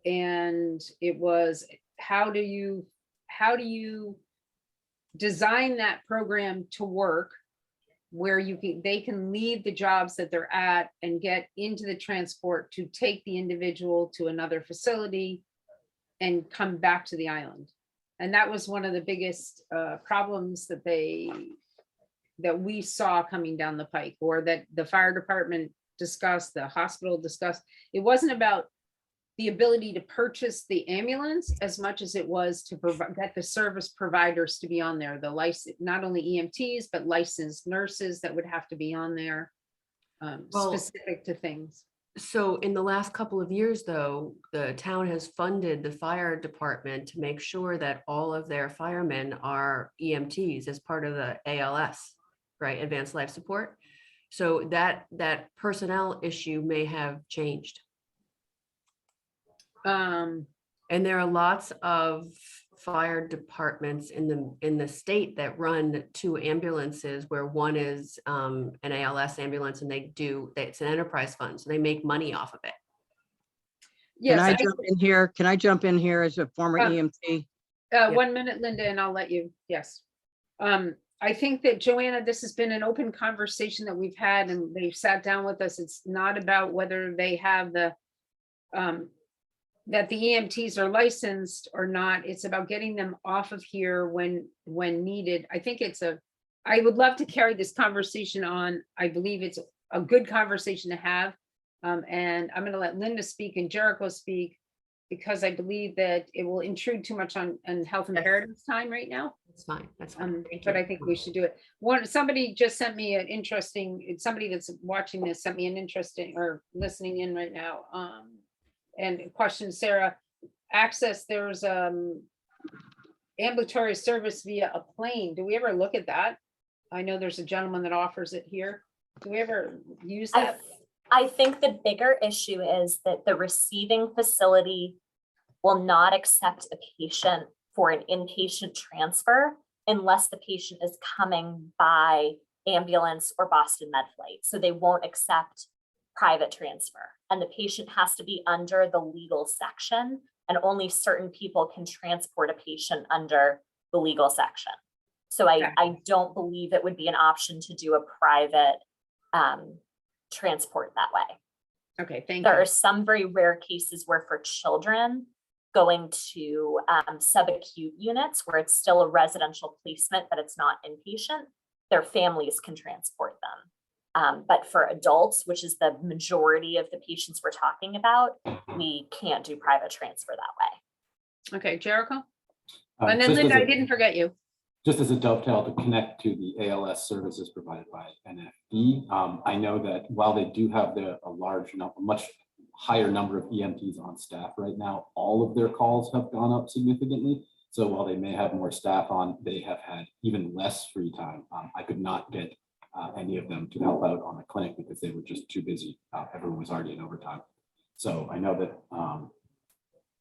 And it was, how do you design that program to work where they can leave the jobs that they're at and get into the transport to take the individual to another facility and come back to the island. And that was one of the biggest problems that we saw coming down the pike, or that the fire department discussed, the hospital discussed. It wasn't about the ability to purchase the ambulance as much as it was to provide, get the service providers to be on there, the license, not only EMTs, but licensed nurses that would have to be on there, Well, specific to things. So in the last couple of years, though, the town has funded the fire department to make sure that all of their firemen are EMTs as part of the ALS, right? Advanced Life Support. So that personnel issue may have changed. And there are lots of fire departments in the state that run 2 ambulances, where one is an ALS ambulance, and it's an enterprise fund, so they make money off of it. Yes, Can I jump in here? Can I jump in here as a former EMT? 1 minute, Linda, and I'll let you, yes. I think that, Joanna, this has been an open conversation that we've had, and they've sat down with us. It's not about whether they have the, that the EMTs are licensed or not. It's about getting them off of here when needed. I think I would love to carry this conversation on. I believe it's a good conversation to have. And I'm going to let Linda speak and Jericho speak, because I believe that it will intrude too much on health imperatives time right now. That's fine. That's fine. Thank But you. I think we should do it. Somebody just sent me an interesting, somebody that's watching this sent me an interesting, or listening in right now. And question, Sarah, access, there's ambulatory service via a plane. Do we ever look at that? I know there's a gentleman that offers it here. Do we ever use that? I think the bigger issue is that the receiving facility will not accept a patient for an inpatient transfer unless the patient is coming by ambulance or Boston Med Flight. So they won't accept private transfer, and the patient has to be under the legal section, and only certain people can transport a patient under the legal section. So I don't believe it would be an option to do a private transport that way. Okay, thank There you. are some very rare cases where for children going to subacute units where it's still a residential placement, but it's not inpatient, their families can transport them. But for adults, which is the majority of the patients we're talking about, we can't do private transfer that way. Okay, Jericho? And then Just as Linda, I a- didn't forget you. Just as a dovetail to connect to the ALS services provided by NFD, I know that while they do have a much higher number of EMTs on staff right now, all of their calls have gone up significantly. So while they may have more staff on, they have had even less free time. I could not get any of them to help out on the clinic because they were just too busy. Everyone was already in overtime. So I know that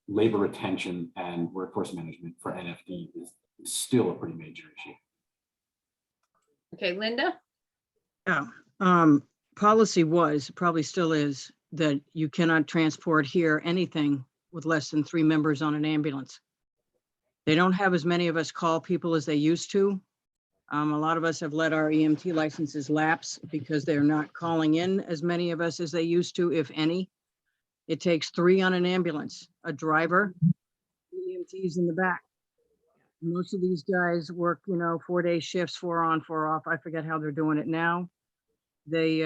labor retention and workforce management for NFD is still a pretty major issue. Okay, Linda? Yeah, policy was, probably still is, that you cannot transport here anything with less than 3 members on an ambulance. They don't have as many of us call people as they used to. A lot of us have let our EMT licenses lapse because they're not calling in as many of us as they used to, if any. It takes 3 on an ambulance, a driver, EMTs in the back. Most of these guys work, 4-day shifts, 4 on, 4 off. I forget how they're doing it now. They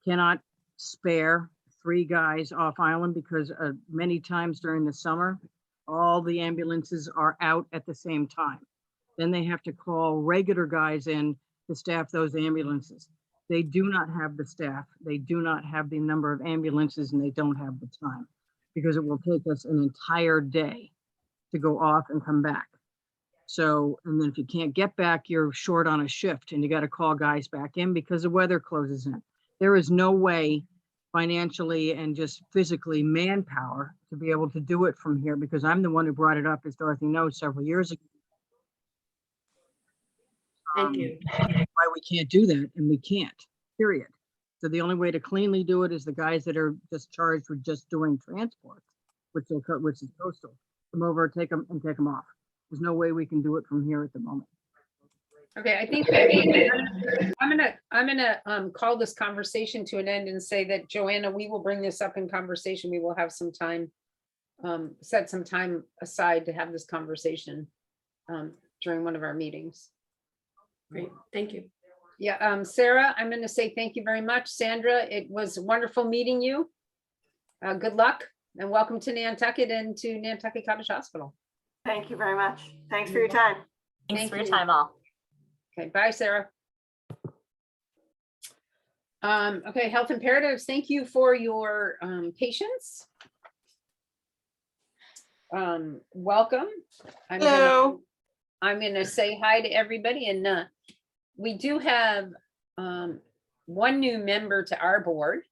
cannot spare 3 guys off island because many times during the summer, all the ambulances are out at the same time. Then they have to call regular guys in to staff those ambulances. They do not have the staff. They do not have the number of ambulances, and they don't have the time because it will take us an entire day to go off and come back. So, and then if you can't get back, you're short on a shift and you got to call guys back in because the weather closes in. There is no way financially and just physically manpower to be able to do it from here, because I'm the one who brought it up, as Dorothy knows, several years ago. Thank you. Why we can't do that, and we can't, period. So the only way to cleanly do it is the guys that are just charged with just doing transport, which is coastal, come over, take them off. There's no way we can do it from here at the moment. Okay, I think I'm gonna call this conversation to an end and say that, Joanna, we will bring this up in conversation. We will have some time, set some time aside to have this conversation during one of our meetings. Great. Thank you. Yeah, Sarah, I'm going to say thank you very much. Sandra, it was wonderful meeting you. Good luck And welcome to Nantucket and to Nantucket Cottage Hospital. Thank you very much. Thanks for your time. Thanks Thank for your you. time all. Okay, bye, Sarah. Okay, health imperatives, thank you for your patience. Welcome. Hello. I'm gonna say hi to everybody, and we do have one new member to our board.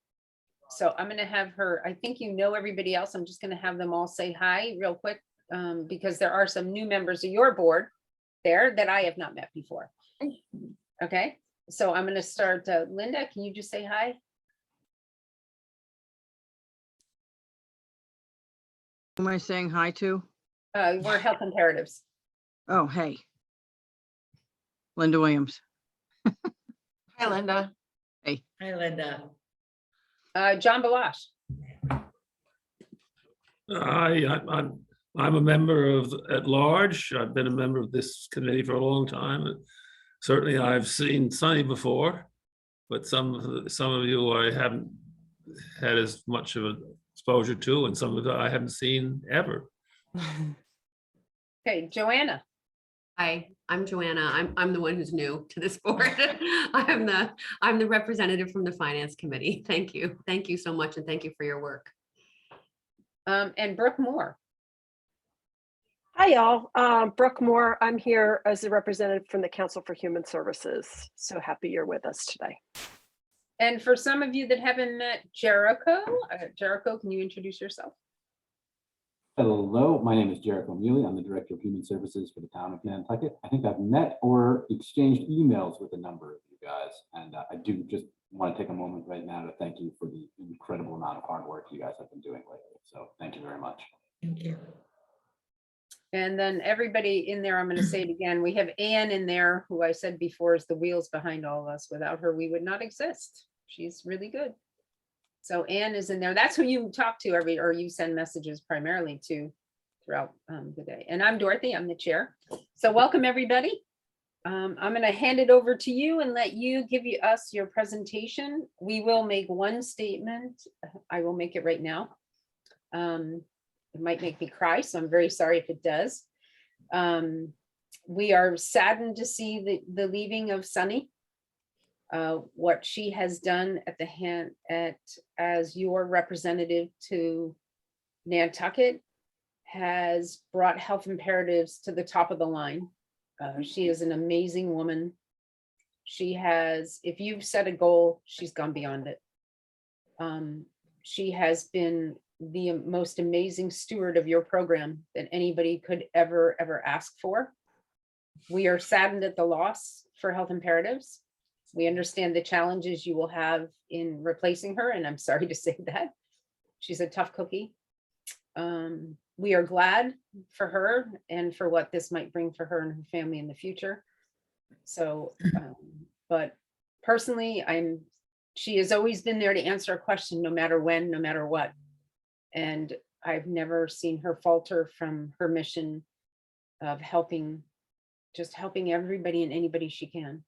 So I'm gonna have her, I think you know everybody else, I'm just gonna have them all say hi real quick, because there are some new members of your board there that I have not met before. Okay, so I'm gonna start, Linda, can you just say hi? Who am I saying hi to? We're health imperatives. Oh, hey. Linda Williams. Hi, Linda. Hey. Hi, Linda. John Balash. I'm a member of at large. I've been a member of this committee for a long time. Certainly, I've seen Sunny before, but some of you I haven't had as much of an exposure to, and some of it I haven't seen ever. Okay, Joanna. Hi, I'm Joanna. I'm the one who's new to this board. I'm the representative from the Finance Committee. Thank you. Thank you so much, and thank you for your work. And Brooke Moore. Hi, y'all. Brooke Moore. I'm here as a representative from the Council for Human Services. So happy you're with us today. And for some of you that haven't met Jericho, Jericho, can you introduce yourself? Hello, my name is Jericho Muley. I'm the Director of Human Services for the town of Nantucket. I think I've met or exchanged emails with a number of you guys, and I do just want to take a moment right now to thank you for the incredible amount of hard work you guys have been doing lately. So thank you very much. Thank you. And then everybody in there, I'm going to say it again, we have Anne in there, who I said before is the wheels behind all of us. Without her, we would not exist. She's really good. So Anne is in there. That's who you talk to or you send messages primarily to throughout the day. And I'm Dorothy, I'm the chair. So welcome, everybody. I'm going to hand it over to you and let you give us your presentation. We will make one statement. I will make it right now. It might make me cry, so I'm very sorry if it does. We are saddened to see the leaving of Sunny. What she has done as your representative to Nantucket has brought health imperatives to the top of the line. She is an amazing woman. She has, if you've set a goal, she's gone beyond it. She has been the most amazing steward of your program that anybody could ever ask for. We are saddened at the loss for health imperatives. We understand the challenges you will have in replacing her, and I'm sorry to say that. She's a tough cookie. We are glad for her and for what this might bring for her and her family in the future. So, but personally, she has always been there to answer a question, no matter when, no matter what. And I've never seen her falter from her mission of just helping everybody and anybody she can.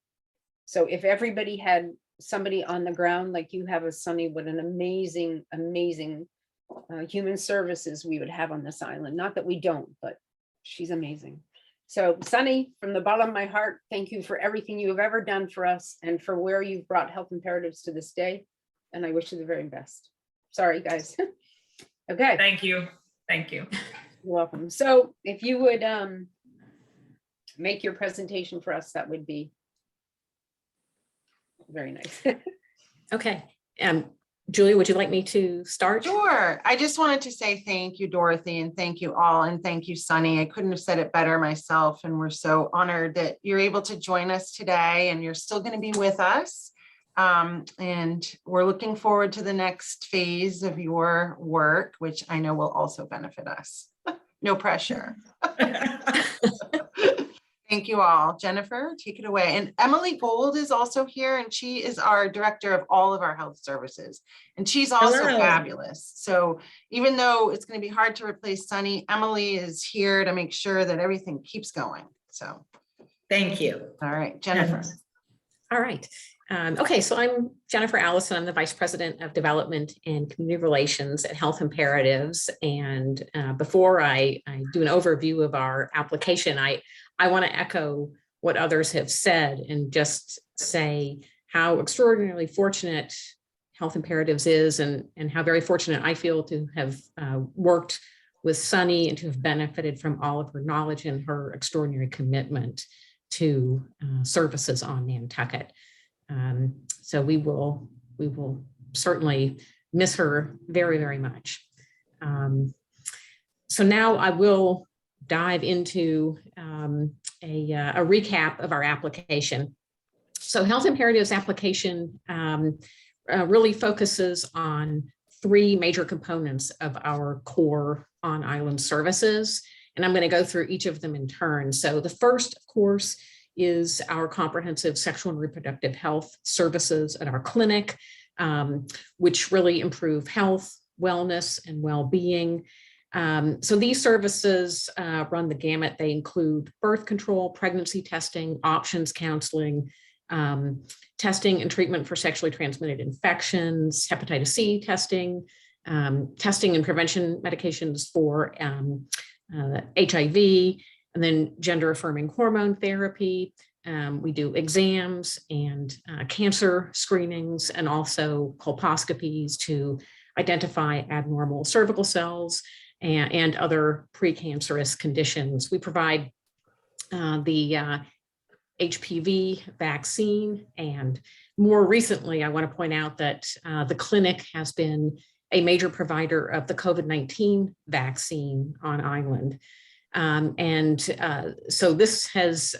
So if everybody had somebody on the ground like you have a Sunny, what an amazing human services we would have on this island. Not that we don't, but she's amazing. So Sunny, from the bottom of my heart, thank you for everything you have ever done for us and for where you've brought health imperatives to this day. And I wish you the very best. Sorry, guys. Okay. Thank you. Thank you. You're welcome. So if you would make your presentation for us, that would be very nice. Okay. Julie, would you like me to start? Sure. I just wanted to say thank you, Dorothy, and thank you all. And thank you, Sunny. I couldn't have said it better myself. And we're so honored that you're able to join us today and you're still going to be with us. And we're looking forward to the next phase of your work, which I know will also benefit us. No pressure. Thank you all. Jennifer, take it away. And Emily Gold is also here, and she is our director of all of our health services. And she's also fabulous. So even though it's going to be hard to replace Sunny, Emily is here to make sure that everything keeps going. So thank you. All right, Jennifer. All right. Okay, so I'm Jennifer Allison. I'm the Vice President of Development and Community Relations at Health Imperatives. And before I do an overview of our application, I want to echo what others have said and just say how extraordinarily fortunate Health Imperatives is and how very fortunate I feel to have worked with Sunny and to have benefited from all of her knowledge and her extraordinary commitment to services on Nantucket. So we will certainly miss her very, very much. So now I will dive into a recap of our application. So Health Imperatives application really focuses on three major components of our core on-island services. And I'm going to go through each of them in turn. So the first, of course, is our comprehensive sexual and reproductive health services at our clinic, which really improve health, wellness, and well-being. So these services run the gamut. They include birth control, pregnancy testing, options counseling, testing and treatment for sexually transmitted infections, hepatitis C testing, testing and prevention medications for HIV, and then gender affirming hormone therapy. We do exams and cancer screenings and also colposcopies to identify abnormal cervical cells and other precancerous conditions. We provide the HPV vaccine. And more recently, I want to point out that the clinic has been a major provider of the COVID-19 vaccine on island. So this has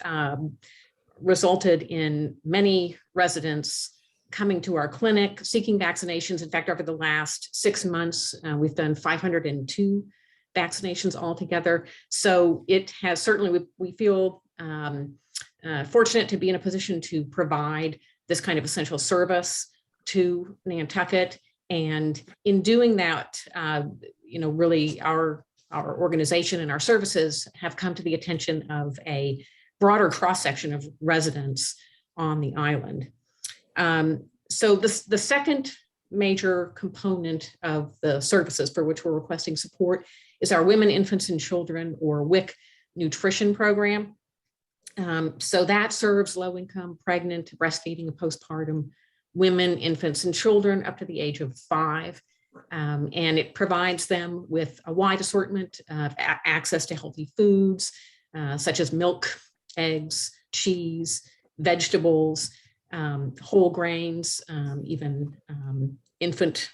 resulted in many residents coming to our clinic, seeking vaccinations. In fact, over the last 6 months, we've done 502 vaccinations altogether. So it has certainly, we feel fortunate to be in a position to provide this kind of essential service to Nantucket. And in doing that, really our organization and our services have come to the attention of a broader cross-section of residents on the island. So the second major component of the services for which we're requesting support is our Women, Infants, and Children, or WIC, nutrition program. So that serves low-income, pregnant, breastfeeding, and postpartum women, infants, and children up to the age of 5. And it provides them with a wide assortment of access to healthy foods, such as milk, eggs, cheese, vegetables, whole grains, even infant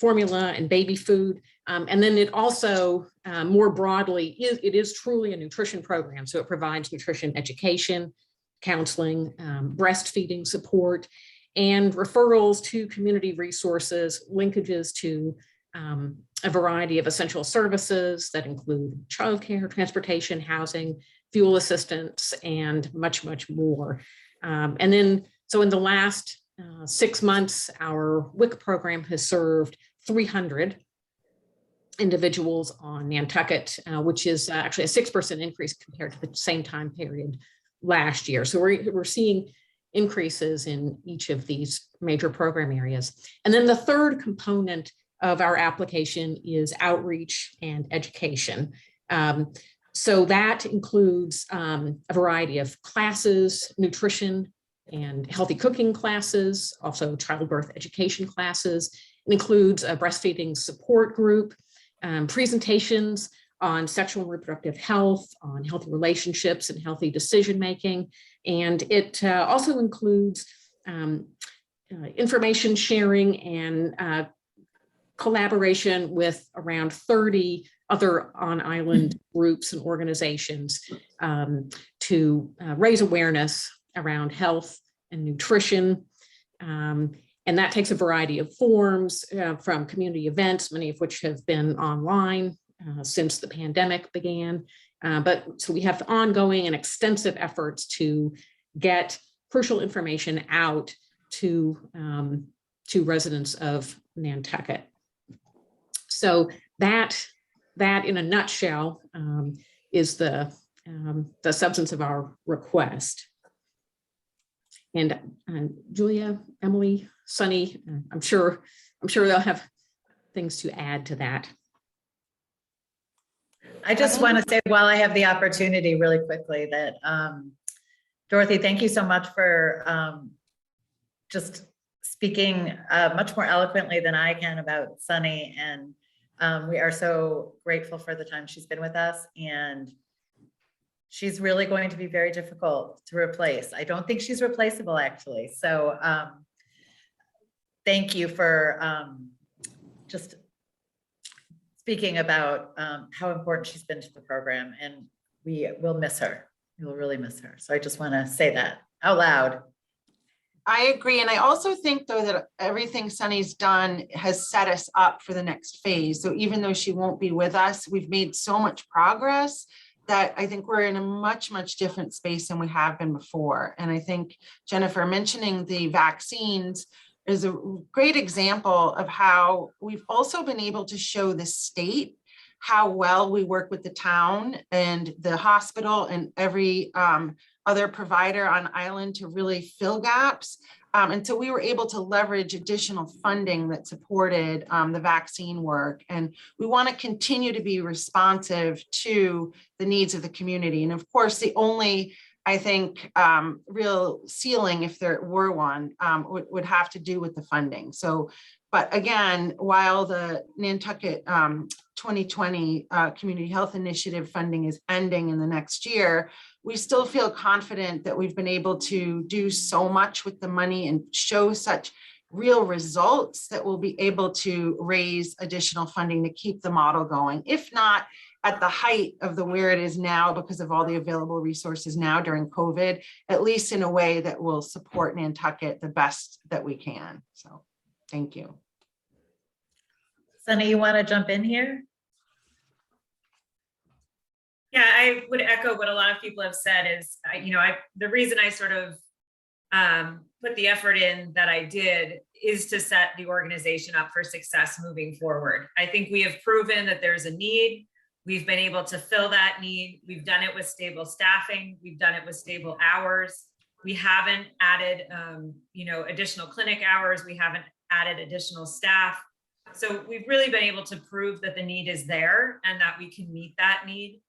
formula and baby food. And then it also, more broadly, it is truly a nutrition program. So it provides nutrition education, counseling, breastfeeding support, and referrals to community resources, linkages to a variety of essential services that include childcare, transportation, housing, fuel assistance, and much, much more. And then, so in the last 6 months, our WIC program has served 300 individuals on Nantucket, which is actually a 6% increase compared to the same time period last year. So we're seeing increases in each of these major program areas. And then the third component of our application is outreach and education. So that includes a variety of classes, nutrition and healthy cooking classes, also childbirth education classes. It includes a breastfeeding support group, presentations on sexual and reproductive health, on healthy relationships and healthy decision-making. And it also includes information sharing and collaboration with around 30 other on-island groups and organizations to raise awareness around health and nutrition. And that takes a variety of forms from community events, many of which have been online since the pandemic began. But so we have ongoing and extensive efforts to get crucial information out to residents of Nantucket. So that in a nutshell is the substance of our request. And Julia, Emily, Sunny, I'm sure they'll have things to add to that. I just want to say, while I have the opportunity really quickly, that Dorothy, thank you so much for just speaking much more eloquently than I can about Sunny. And we are so grateful for the time she's been with us. And she's really going to be very difficult to replace. I don't think she's replaceable, actually. So thank you for just speaking about how important she's been to the program, and we will miss her. We will really miss her. So I just want to say that out loud. I agree. And I also think, though, that everything Sunny's done has set us up for the next phase. So even though she won't be with us, we've made so much progress that I think we're in a much, much different space than we have been before. And I think Jennifer mentioning the vaccines is a great example of how we've also been able to show the state how well we work with the town and the hospital and every other provider on island to really fill gaps. And so we were able to leverage additional funding that supported the vaccine work. And we want to continue to be responsive to the needs of the community. And of course, the only, I think, real ceiling, if there were one, would have to do with the funding. So, but again, while the Nantucket 2020 Community Health Initiative funding is ending in the next year, we still feel confident that we've been able to do so much with the money and show such real results that we'll be able to raise additional funding to keep the model going. If not at the height of where it is now because of all the available resources now during COVID, at least in a way that will support Nantucket the best that we can. So thank you. Sunny, you want to jump in here? Yeah, I would echo what a lot of people have said is, the reason I sort of put the effort in that I did is to set the organization up for success moving forward. I think we have proven that there's a need. We've been able to fill that need. We've done it with stable staffing. We've done it with stable hours. We haven't added, additional clinic hours. We haven't added additional staff. So we've really been able to prove that the need is there and that we can meet that need.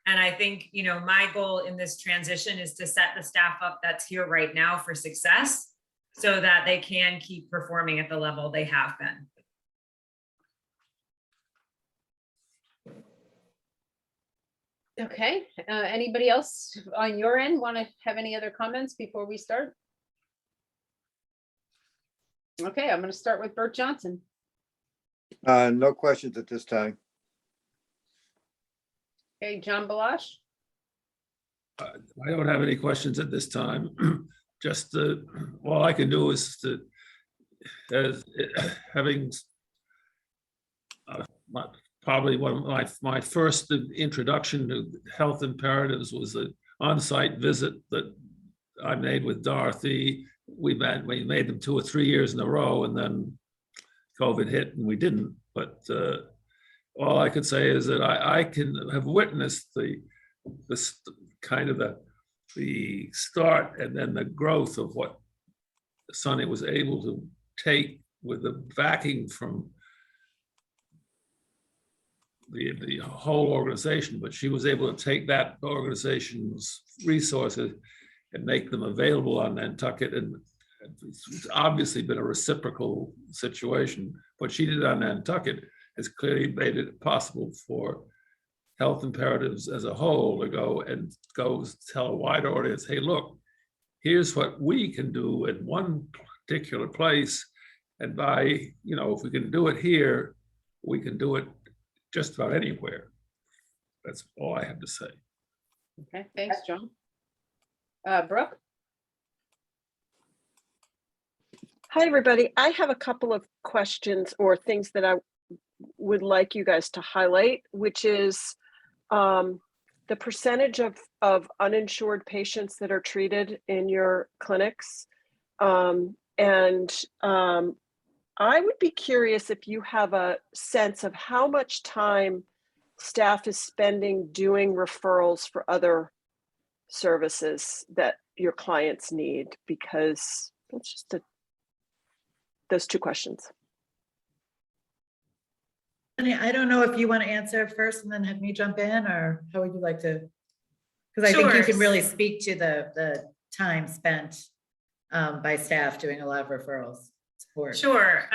And I think, my goal in this transition is to set the staff up that's here right now for success so that they can keep performing at the level they have been. Okay, anybody else on your end want to have any other comments before we start? Okay, I'm going to start with Bert Johnson. No questions at this time. Okay, John Balash. I don't have any questions at this time. Just all I can do is to, having probably one of my first introduction to health imperatives was an on-site visit that I made with Dorothy. We made them 2 or 3 years in a row, and then COVID hit and we didn't. But all I could say is that I can have witnessed the start and then the growth of what Sunny was able to take with the backing from the whole organization. But she was able to take that organization's resources and make them available on Nantucket. And it's obviously been a reciprocal situation. What she did on Nantucket has clearly made it possible for health imperatives as a whole to go tell a wide audience, hey, look, here's what we can do in one particular place. And by, if we can do it here, we can do it just about anywhere. That's all I have to say. Okay, thanks, John. Brooke? Hi, everybody. I have a couple of questions or things that I would like you guys to highlight, which is the percentage of uninsured patients that are treated in your clinics. I would be curious if you have a sense of how much time staff is spending doing referrals for other services that your clients need, because that's just those two questions. I don't know if you want to answer first and then have me jump in, or how would you like to? Because I think you Sure. can really speak to the time spent by staff doing a lot of referrals support. Sure.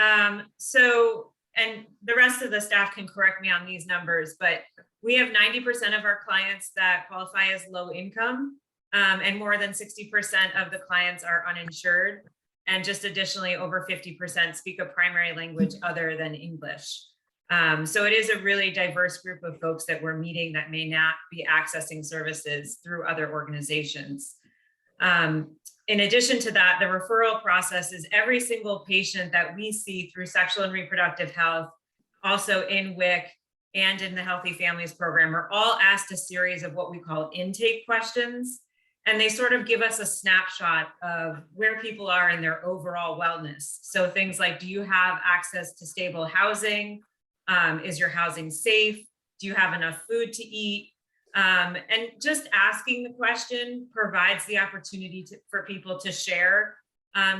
And the rest of the staff can correct me on these numbers, but we have 90% of our clients that qualify as low income, and more than 60% of the clients are uninsured. And just additionally, over 50% speak a primary language other than English. So it is a really diverse group of folks that we're meeting that may not be accessing services through other organizations. In addition to that, the referral process is every single patient that we see through sexual and reproductive health, also in WIC and in the Healthy Families Program, are all asked a series of what we call intake questions. And they sort of give us a snapshot of where people are in their overall wellness. So things like, do you have access to stable housing? Is your housing safe? Do you have enough food to eat? And just asking the question provides the opportunity for people to share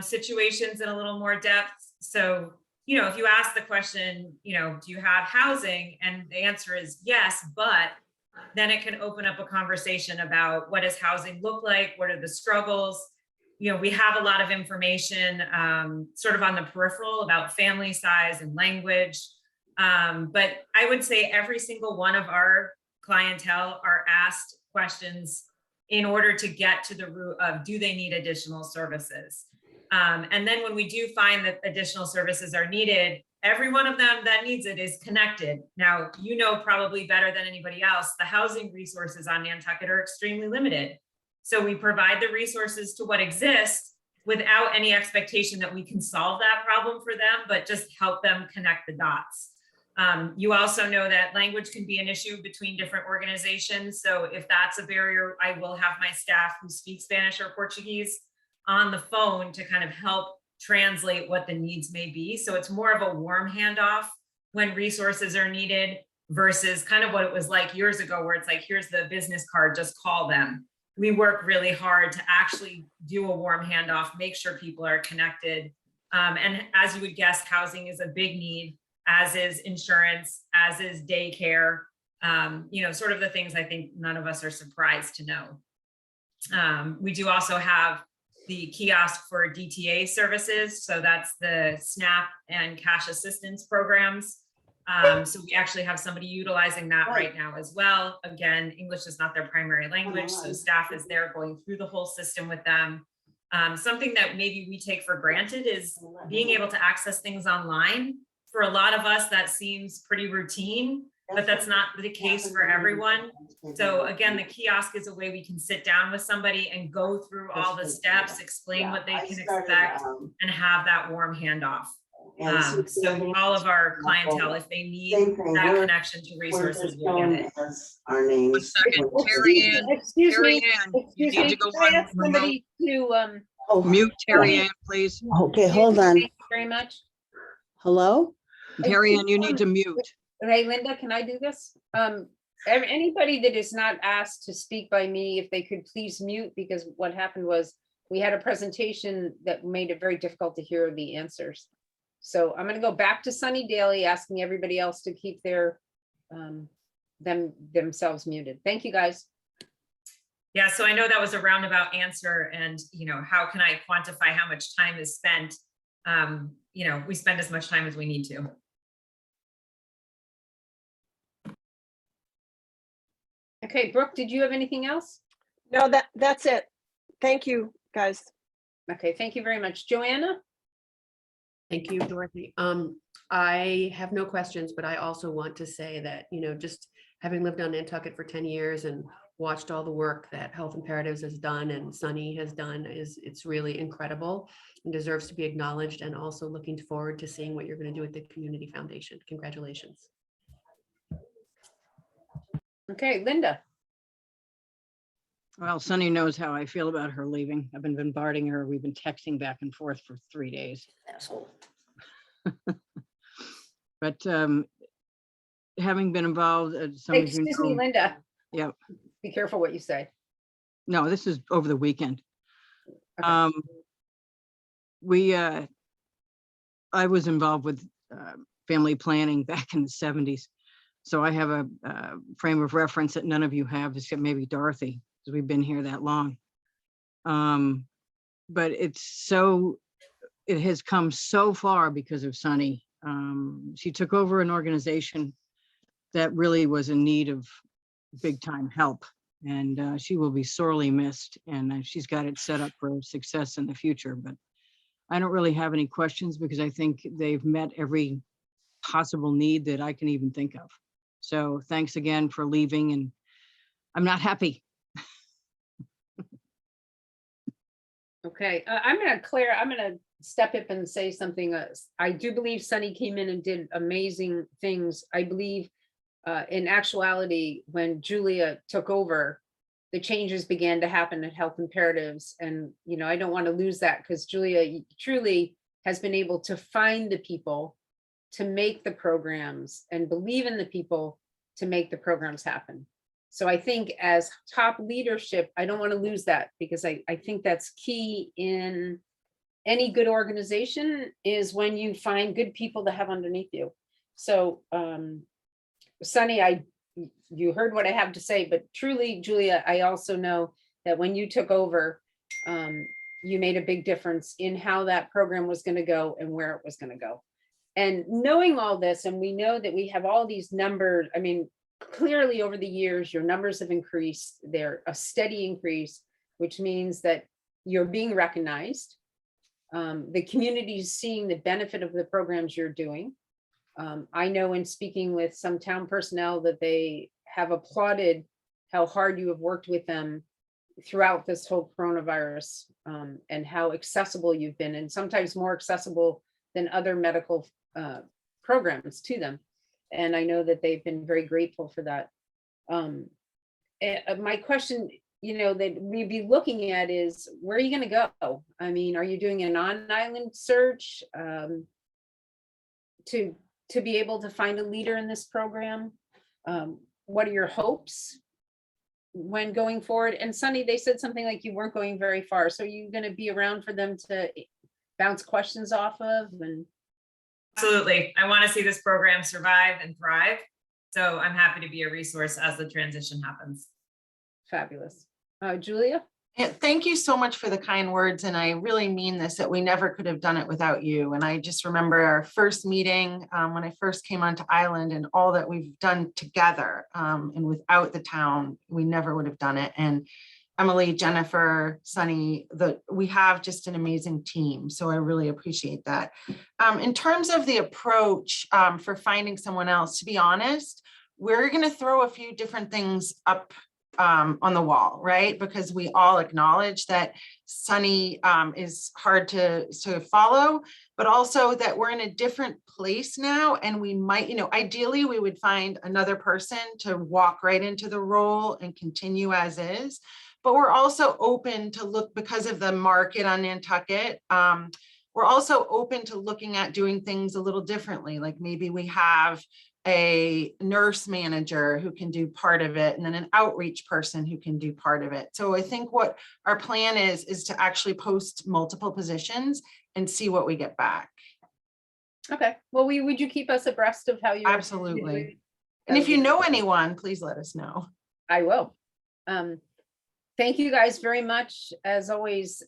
situations in a little more depth. So, you know, if you ask the question, you know, do you have housing? And the answer is yes, but then it can open up a conversation about what does housing look like? What are the struggles? You know, we have a lot of information sort of on the peripheral about family size and language. But I would say every single one of our clientele are asked questions in order to get to the root of, do they need additional services? And then when we do find that additional services are needed, every one of them that needs it is connected. Now, you know, probably better than anybody else, the housing resources on Nantucket are extremely limited. So we provide the resources to what exists without any expectation that we can solve that problem for them, but just help them connect the dots. You also know that language can be an issue between different organizations. So if that's a barrier, I will have my staff who speak Spanish or Portuguese on the phone to kind of help translate what the needs may be. So it's more of a warm handoff when resources are needed versus kind of what it was like years ago, where it's like, here's the business card, just call them. We work really hard to actually do a warm handoff, make sure people are connected. And as you would guess, housing is a big need, as is insurance, as is daycare, you know, sort of the things I think none of us are surprised to know. We do also have the kiosk for DTA services. So that's the SNAP and cash assistance programs. So we actually have somebody utilizing that right now as well. Again, English is not their primary language, so staff is there going through the whole system with them. Something that maybe we take for granted is being able to access things online. For a lot of us, that seems pretty routine, but that's not the case for everyone. So again, the kiosk is a way we can sit down with somebody and go through all the steps, explain what they can expect, and have that warm handoff. So all of our clientele, if they need that connection to resources, will get it. One second, Terry Ann, Excuse me, you need to go can I on ask somebody to, Mute Terry Ann, please. Okay, hold on. thank you very much. Hello? Terry Ann, you need to mute. Hey, Linda, can I do this? Anybody that is not asked to speak by me, if they could please mute, because what happened was we had a presentation that made it very difficult to hear the answers. So I'm going to go back to Sunny Daly, asking everybody else to keep their themselves muted. Thank you, guys. Yeah, so I know that was a roundabout answer, and you know, how can I quantify how much time is spent? You know, we spend as much time as we need to. Okay, Brooke, did you have anything else? No, that's it. Thank you, guys. Okay, thank you very much. Joanna? Thank you, Dorothy. I have no questions, but I also want to say that, you know, just having lived on Nantucket for 10 years and watched all the work that Health Imperatives has done and Sunny has done, it's really incredible and deserves to be acknowledged, and also looking forward to seeing what you're going to do with the Community Foundation. Congratulations. Okay, Linda. Well, Sunny knows how I feel about her leaving. I've been bombarding her. We've been texting back and forth for 3 days. Asshole. But having been involved, some of you Excuse me, know, Linda. yeah. Be careful what you say. No, this is over the weekend. Okay. I was involved with family planning back in the 70s. So I have a frame of reference that none of you have, except maybe Dorothy, because we've been here that long. But it has come so far because of Sunny. She took over an organization that really was in need of big time help, and she will be sorely missed, and she's got it set up for success in the future. But I don't really have any questions because I think they've met every possible need that I can even think of. So thanks again for leaving, and I'm not happy. Okay, I'm gonna step up and say something. I do believe Sunny came in and did amazing things. I believe in actuality, when Julia took over, the changes began to happen at Health Imperatives. And, you know, I don't want to lose that because Julia truly has been able to find the people to make the programs and believe in the people to make the programs happen. So I think as top leadership, I don't want to lose that because I think that's key in any good organization is when you find good people to have underneath you. So Sunny, you heard what I have to say, but truly, Julia, I also know that when you took over, you made a big difference in how that program was going to go and where it was going to go. And knowing all this, and we know that we have all these numbers, I mean, clearly over the years, your numbers have increased. They're a steady increase, which means that you're being recognized. The community is seeing the benefit of the programs you're doing. I know in speaking with some town personnel that they have applauded how hard you have worked with them throughout this whole coronavirus, and how accessible you've been, and sometimes more accessible than other medical programs to them. And I know that they've been very grateful for that. My question, you know, that we'd be looking at is, where are you going to go? I mean, are you doing an on-island search to be able to find a leader in this program? What are your hopes when going forward? And Sunny, they said something like you weren't going very far. So you're going to be around for them to bounce questions off of? And Absolutely. I want to see this program survive and thrive. So I'm happy to be a resource as the transition happens. Fabulous. Julia? Yeah, thank you so much for the kind words. And I really mean this, that we never could have done it without you. And I just remember our first meeting when I first came onto Island and all that we've done together. And without the town, we never would have done it. And Emily, Jennifer, Sunny, we have just an amazing team. So I really appreciate that. In terms of the approach for finding someone else, to be honest, we're going to throw a few different things up on the wall, right? Because we all acknowledge that Sunny is hard to follow, but also that we're in a different place now. And we might, you know, ideally we would find another person to walk right into the role and continue as is. But we're also open to look, because of the market on Nantucket, we're also open to looking at doing things a little differently. Like maybe we have a nurse manager who can do part of it, and then an outreach person who can do part of it. So I think what our plan is to actually post multiple positions and see what we get back. Okay. Well, would you keep us abreast of how you? Absolutely. And if you know anyone, please let us know. I will. Thank you guys very much. As always,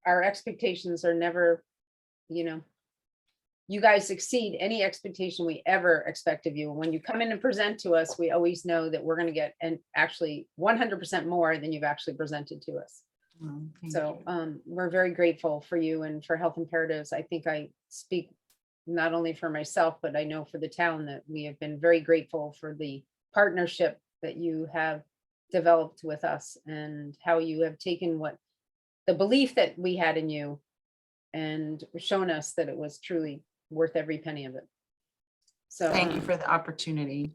our expectations are never, you know, you guys exceed any expectation we ever expect of you. When you come in and present to us, we always know that we're going to get actually 100% more than you've actually presented to us. So we're very grateful for you and for Health Imperatives. I think I speak not only for myself, but I know for the town that we have been very grateful for the partnership that you have developed with us and how you have taken the belief that we had in you and shown us that it was truly worth every penny of it. So thank you for the opportunity.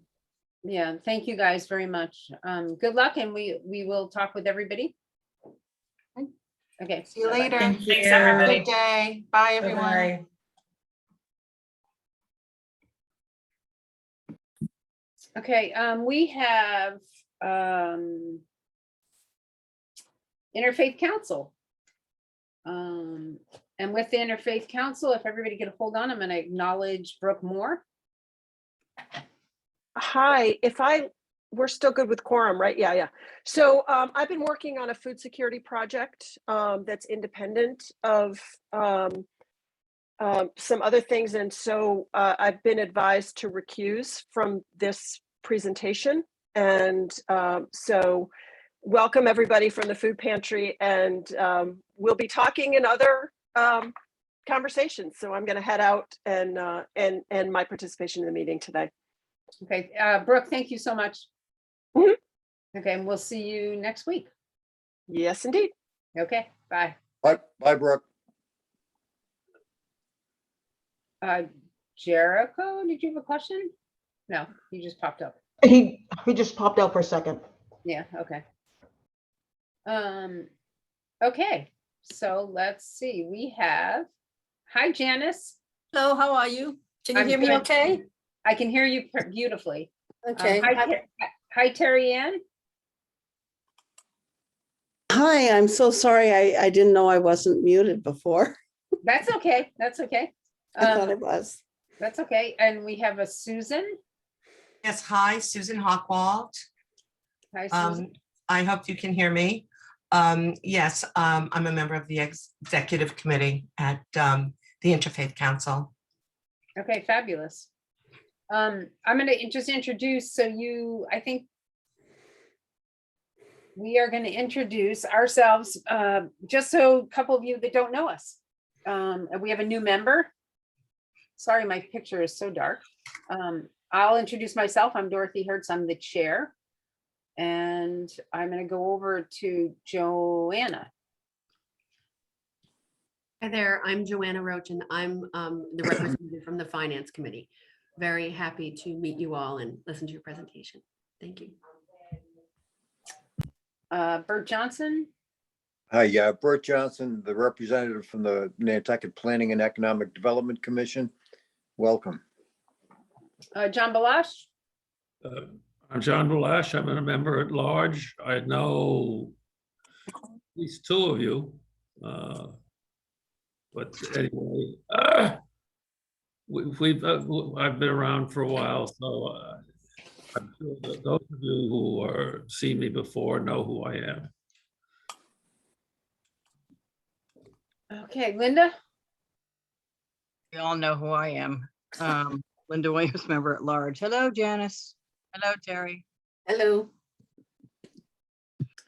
Yeah, thank you guys very much. Good luck, and we will talk with everybody. Okay. See you later. Thanks, everybody. Good day. Bye, everyone. Bye-bye. Okay, we have Interfaith Council. And with the Interfaith Council, if everybody could hold on, I'm going to acknowledge Brooke Moore. Hi, we're still good with quorum, right? Yeah. So I've been working on a food security project that's independent of some other things. And so I've been advised to recuse from this presentation. And so welcome everybody from the food pantry, and we'll be talking in other conversations. So I'm going to head out and end my participation in the meeting today. Okay, Brooke, thank you so much. Mhm. Okay, and we'll see you next week. Yes, indeed. Okay, bye. Bye, Brooke. Jericho, did you have a question? No, you just popped up. He just popped out for a second. Yeah, okay. Okay, so let's see, we have, hi Janice. Hello, how are you? Can you I'm hear me good. okay? I can hear you beautifully. Okay. Hi Terry Ann. Hi, I'm so sorry. I didn't know I wasn't muted before. That's okay, that's okay. I thought it was. That's okay, and we have a Susan. Yes, hi, Susan Hockwald. Hi Susan. I hope you can hear me. Yes, I'm a member of the executive committee at the Interfaith Council. Okay, fabulous. I'm going to just introduce, I think we are going to introduce ourselves, just so a couple of you that don't know us. We have a new member. Sorry, my picture is so dark. I'll introduce myself. I'm Dorothy Hertz. I'm the chair. And I'm going to go over to Joanna. Hi there, I'm Joanna Roach, and I'm the representative from the Finance Committee. Very happy to meet you all and listen to your presentation. Thank you. Bert Johnson. Hi, yeah, Bert Johnson, the representative from the Nantucket Planning and Economic Development Commission. Welcome. John Balash. I'm John Balash. I'm a member at large. I know at least two of you. But anyway, I've been around for a while, so I'm sure that those of you who are seen me before know who I am. Okay, Linda. We all know who I am. Linda Williams, member at large. Hello, Janice. Hello, Terry. Hello.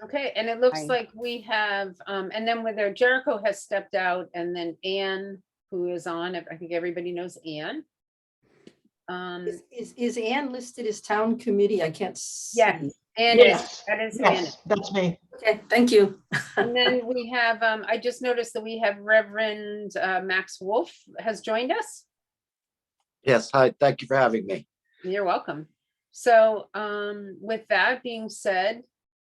Okay, and it looks Hi. like we have, and then with our Jericho has stepped out, and then Anne, who is on, I think everybody knows Anne. Is Ann listed as town committee? I can't see. Yeah, Anne Yes, is, that is Anne. yes, that's me. Okay, thank you. And then we have, I just noticed that we have Reverend Max Wolf has joined us. Yes, hi, thank you for having me. You're welcome. So with that being said,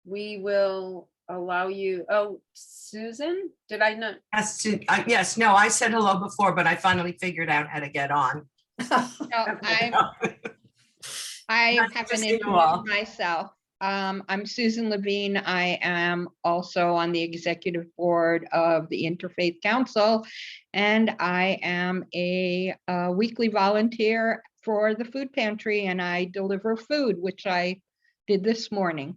we will allow you, oh, Susan, did I not? Yes, no, I said hello before, but I finally figured out how to get on. I haven't introduced myself. I'm Susan Levine. I am also on the executive board of the Interfaith Council, and I am a weekly volunteer for the food pantry, and I deliver food, which I did this morning.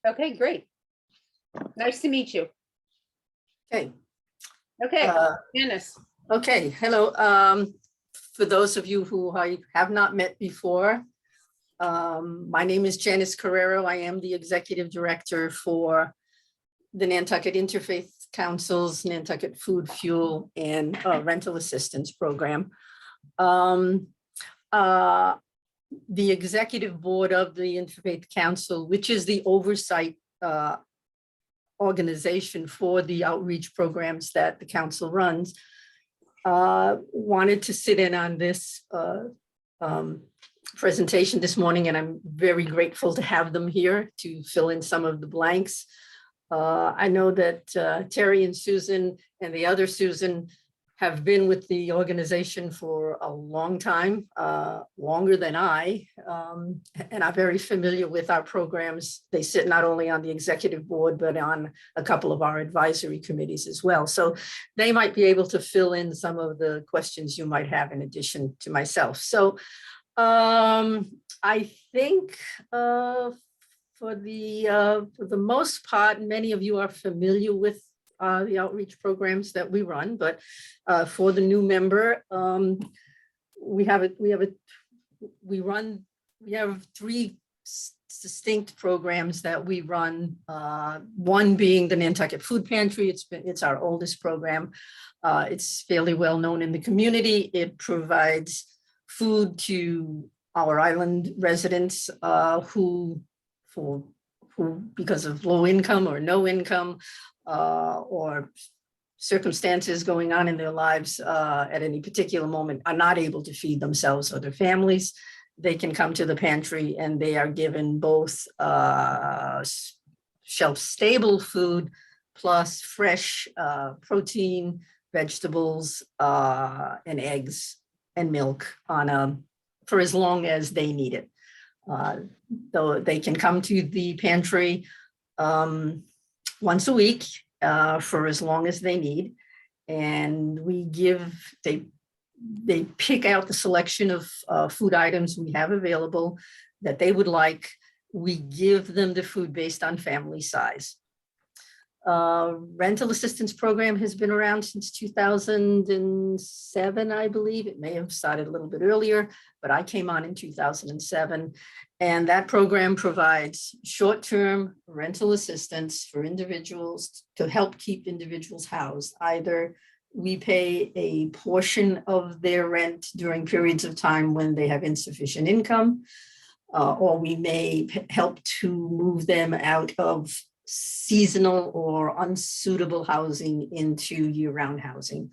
Okay, great. Nice to meet you. Okay. Okay, Janice. Okay, hello. For those of you who I have not met before, my name is Janice Carrero. I am the executive director for the Nantucket Interfaith Council's Nantucket Food, Fuel, and Rental Assistance Program. The executive board of the Interfaith Council, which is the oversight organization for the outreach programs that the council runs, wanted to sit in on this presentation this morning, and I'm very grateful to have them here to fill in some of the blanks. I know that Terry and Susan and the other Susan have been with the organization for a long time, longer than I, and are very familiar with our programs. They sit not only on the executive board, but on a couple of our advisory committees as well. So they might be able to fill in some of the questions you might have in addition to myself. So I think for the most part, many of you are familiar with the outreach programs that we run, but for the new member, we have three distinct programs that we run. One being the Nantucket Food Pantry. It's our oldest program. It's fairly well known in the community. It provides food to our island residents who because of low income or no income or circumstances going on in their lives at any particular moment are not able to feed themselves or their families. They can come to the pantry and they are given both shelf-stable food plus fresh protein, vegetables, and eggs and milk for as long as they need it. Though they can come to the pantry once a week for as long as they need. And they pick out the selection of food items we have available that they would like. We give them the food based on family size. Rental assistance program has been around since 2007, I believe. It may have started a little bit earlier, but I came on in 2007. And that program provides short-term rental assistance for individuals to help keep individuals housed. Either we pay a portion of their rent during periods of time when they have insufficient income, or we may help to move them out of seasonal or unsuitable housing into year-round housing.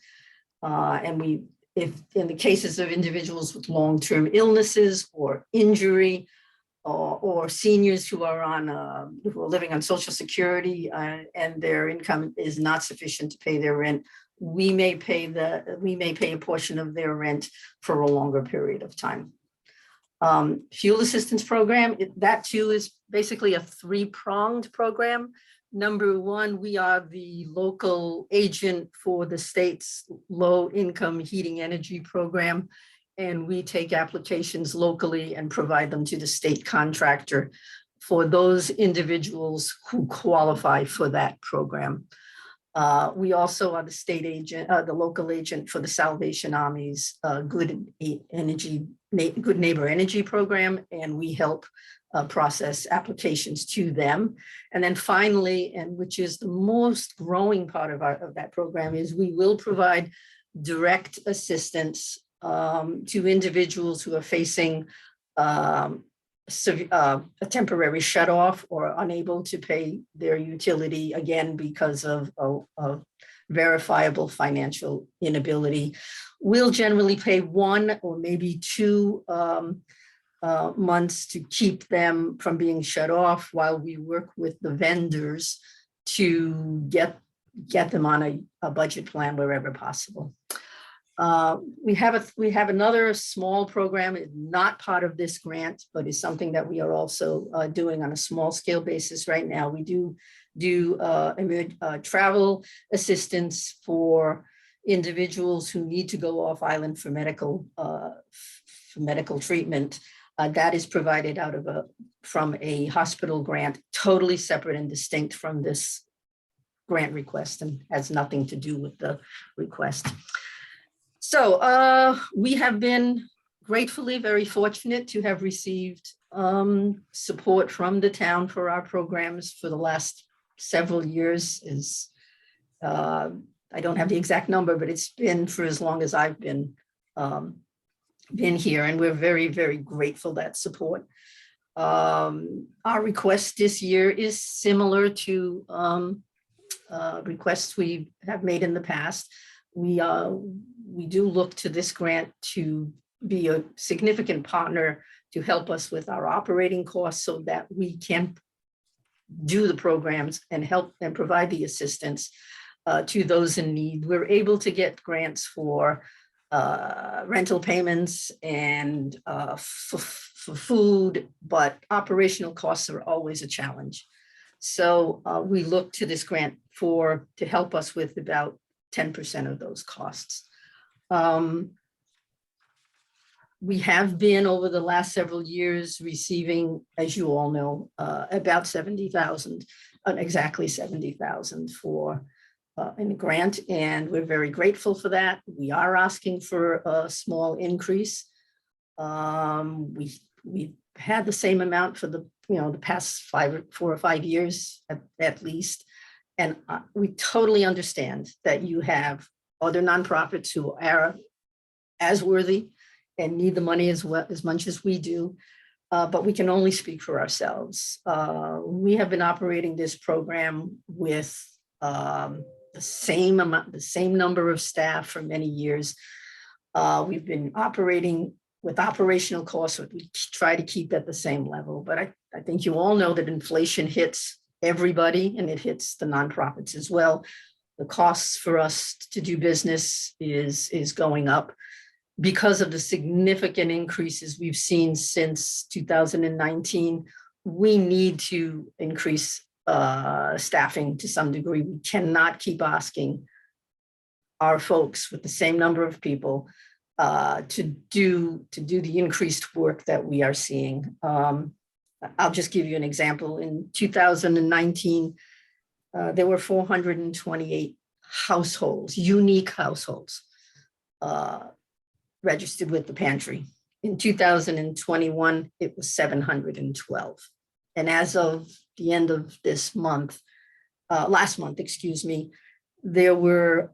If in the cases of individuals with long-term illnesses or injury, or seniors who are living on Social Security and their income is not sufficient to pay their rent, we may pay a portion of their rent for a longer period of time. Fuel assistance program, that too is basically a three-pronged program. Number one, we are the local agent for the state's low-income heating energy program, and we take applications locally and provide them to the state contractor for those individuals who qualify for that program. We also are the state agent, the local agent for the Salvation Army's Good Neighbor Energy program, and we help process applications to them. And then finally, and which is the most growing part of that program, is we will provide direct assistance to individuals who are facing a temporary shutoff or unable to pay their utility, again, because of verifiable financial inability. We'll generally pay 1 or maybe 2 months to keep them from being shut off while we work with the vendors to get them on a budget plan wherever possible. We have another small program, not part of this grant, but is something that we are also doing on a small scale basis right now. We do travel assistance for individuals who need to go off island for medical treatment. That is provided from a hospital grant, totally separate and distinct from this grant request, and has nothing to do with the request. So we have been gratefully very fortunate to have received support from the town for our programs for the last several years. I don't have the exact number, but it's been for as long as I've been here, and we're very, very grateful that support. Our request this year is similar to requests we have made in the past. We do look to this grant to be a significant partner to help us with our operating costs so that we can do the programs and help and provide the assistance. to those in need. We're able to get grants for rental payments and for food, but operational costs are always a challenge. So we look to this grant to help us with about 10% of those costs. We have been over the last several years receiving, as you all know, about 70,000, exactly 70,000 for in a grant, and we're very grateful for that. We are asking for a small increase. We've had the same amount for the past 4 or 5 years at least, and we totally understand that you have other nonprofits who are as worthy and need the money as much as we do, but we can only speak for ourselves. We have been operating this program with the same number of staff for many years. We've been operating with operational costs, we try to keep at the same level, but I think you all know that inflation hits everybody and it hits the nonprofits as well. The costs for us to do business is going up because of the significant increases we've seen since 2019. We need to increase staffing to some degree. We cannot keep asking our folks with the same number of people to do the increased work that we are seeing. I'll just give you an example. In 2019, there were 428 households, unique households, registered with the Pantry. In 2021, it was 712. And as of the end of this month, last month, excuse me, there were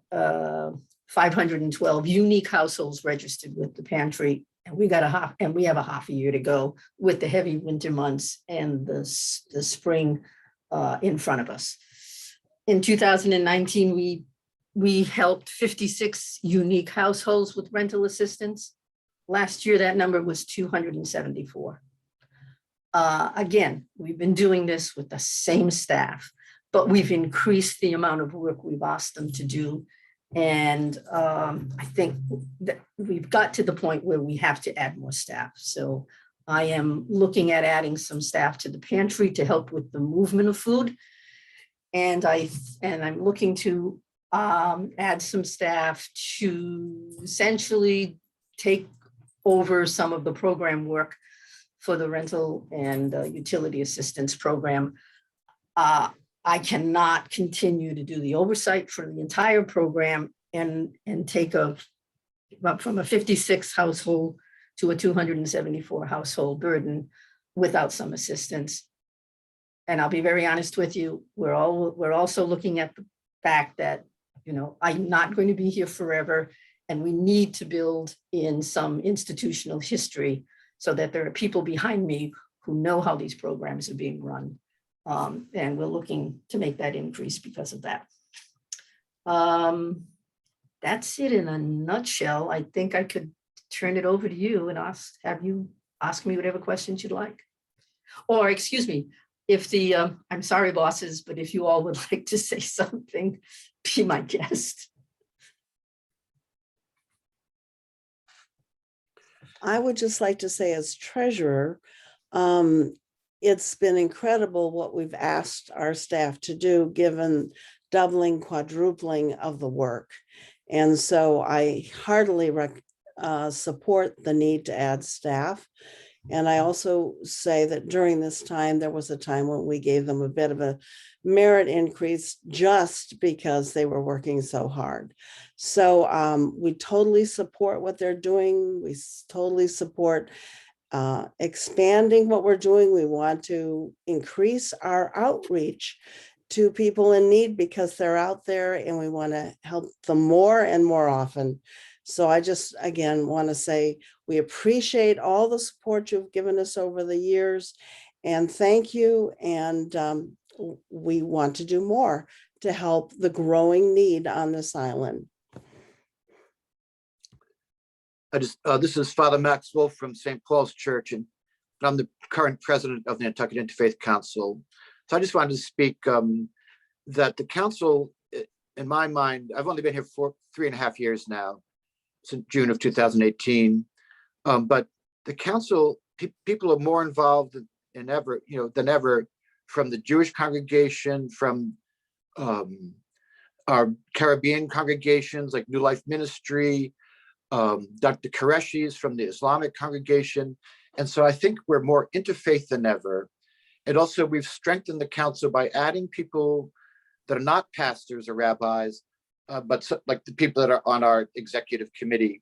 512 unique households registered with the Pantry. And we have a half a year to go with the heavy winter months and the spring in front of us. In 2019, we helped 56 unique households with rental assistance. Last year, that number was 274. Again, we've been doing this with the same staff, but we've increased the amount of work we've asked them to do. And I think that we've got to the point where we have to add more staff. So I am looking at adding some staff to the Pantry to help with the movement of food. And I'm looking to add some staff to essentially take over some of the program work for the rental and utility assistance program. I cannot continue to do the oversight for the entire program and take from a 56 household to a 274 household burden without some assistance. And I'll be very honest with you, we're also looking at the fact that, I'm not going to be here forever, and we need to build in some institutional history so that there are people behind me who know how these programs are being run. And we're looking to make that increase because of that. That's it in a nutshell. I think I could turn it over to you and have you ask me whatever questions you'd like. Or excuse me, if I'm sorry, bosses, but if you all would like to say something, be my guest. I would just like to say, as treasurer, it's been incredible what we've asked our staff to do, given doubling, quadrupling of the work. And so I heartily support the need to add staff. And I also say that during this time, there was a time when we gave them a bit of a merit increase just because they were working so hard. So we totally support what they're doing. We totally support expanding what we're doing. We want to increase our outreach to people in need because they're out there and we want to help them more and more often. So I just, again, want to say we appreciate all the support you've given us over the years, and thank you. And we want to do more to help the growing need on this island. This is Father Max Wolf from St. Paul's Church, and I'm the current president of the Nantucket Interfaith Council. So I just wanted to speak that the council in my mind, I've only been here for 3.5 years now, since June of 2018. But the council, people are more involved than ever, than ever, from the Jewish congregation, from our Caribbean congregations like New Life Ministry, Dr. Qureshi's from the Islamic congregation. And so I think we're more interfaith than ever. And also we've strengthened the council by adding people that are not pastors or rabbis, but like the people that are on our executive committee,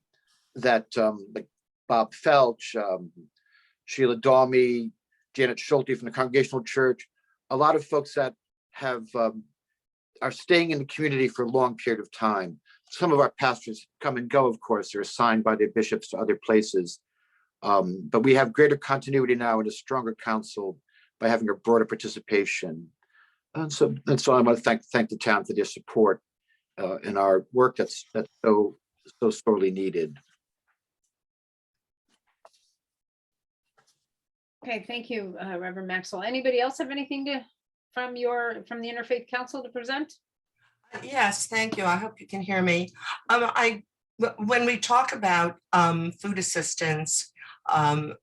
that like Bob Felch, Sheila Dalmy, Janet Schulte from the Congregational Church, a lot of folks that have are staying in the community for a long period of time. Some of our pastors come and go, of course, they're assigned by their bishops to other places. But we have greater continuity now and a stronger council by having a broader participation. And so I want to thank the town for their support in our work that's so sorely needed. Okay, thank you, Reverend Maxwell. Anybody else have anything from the Interfaith Council to present? Yes, thank you. I hope you can hear me. When we talk about food assistance on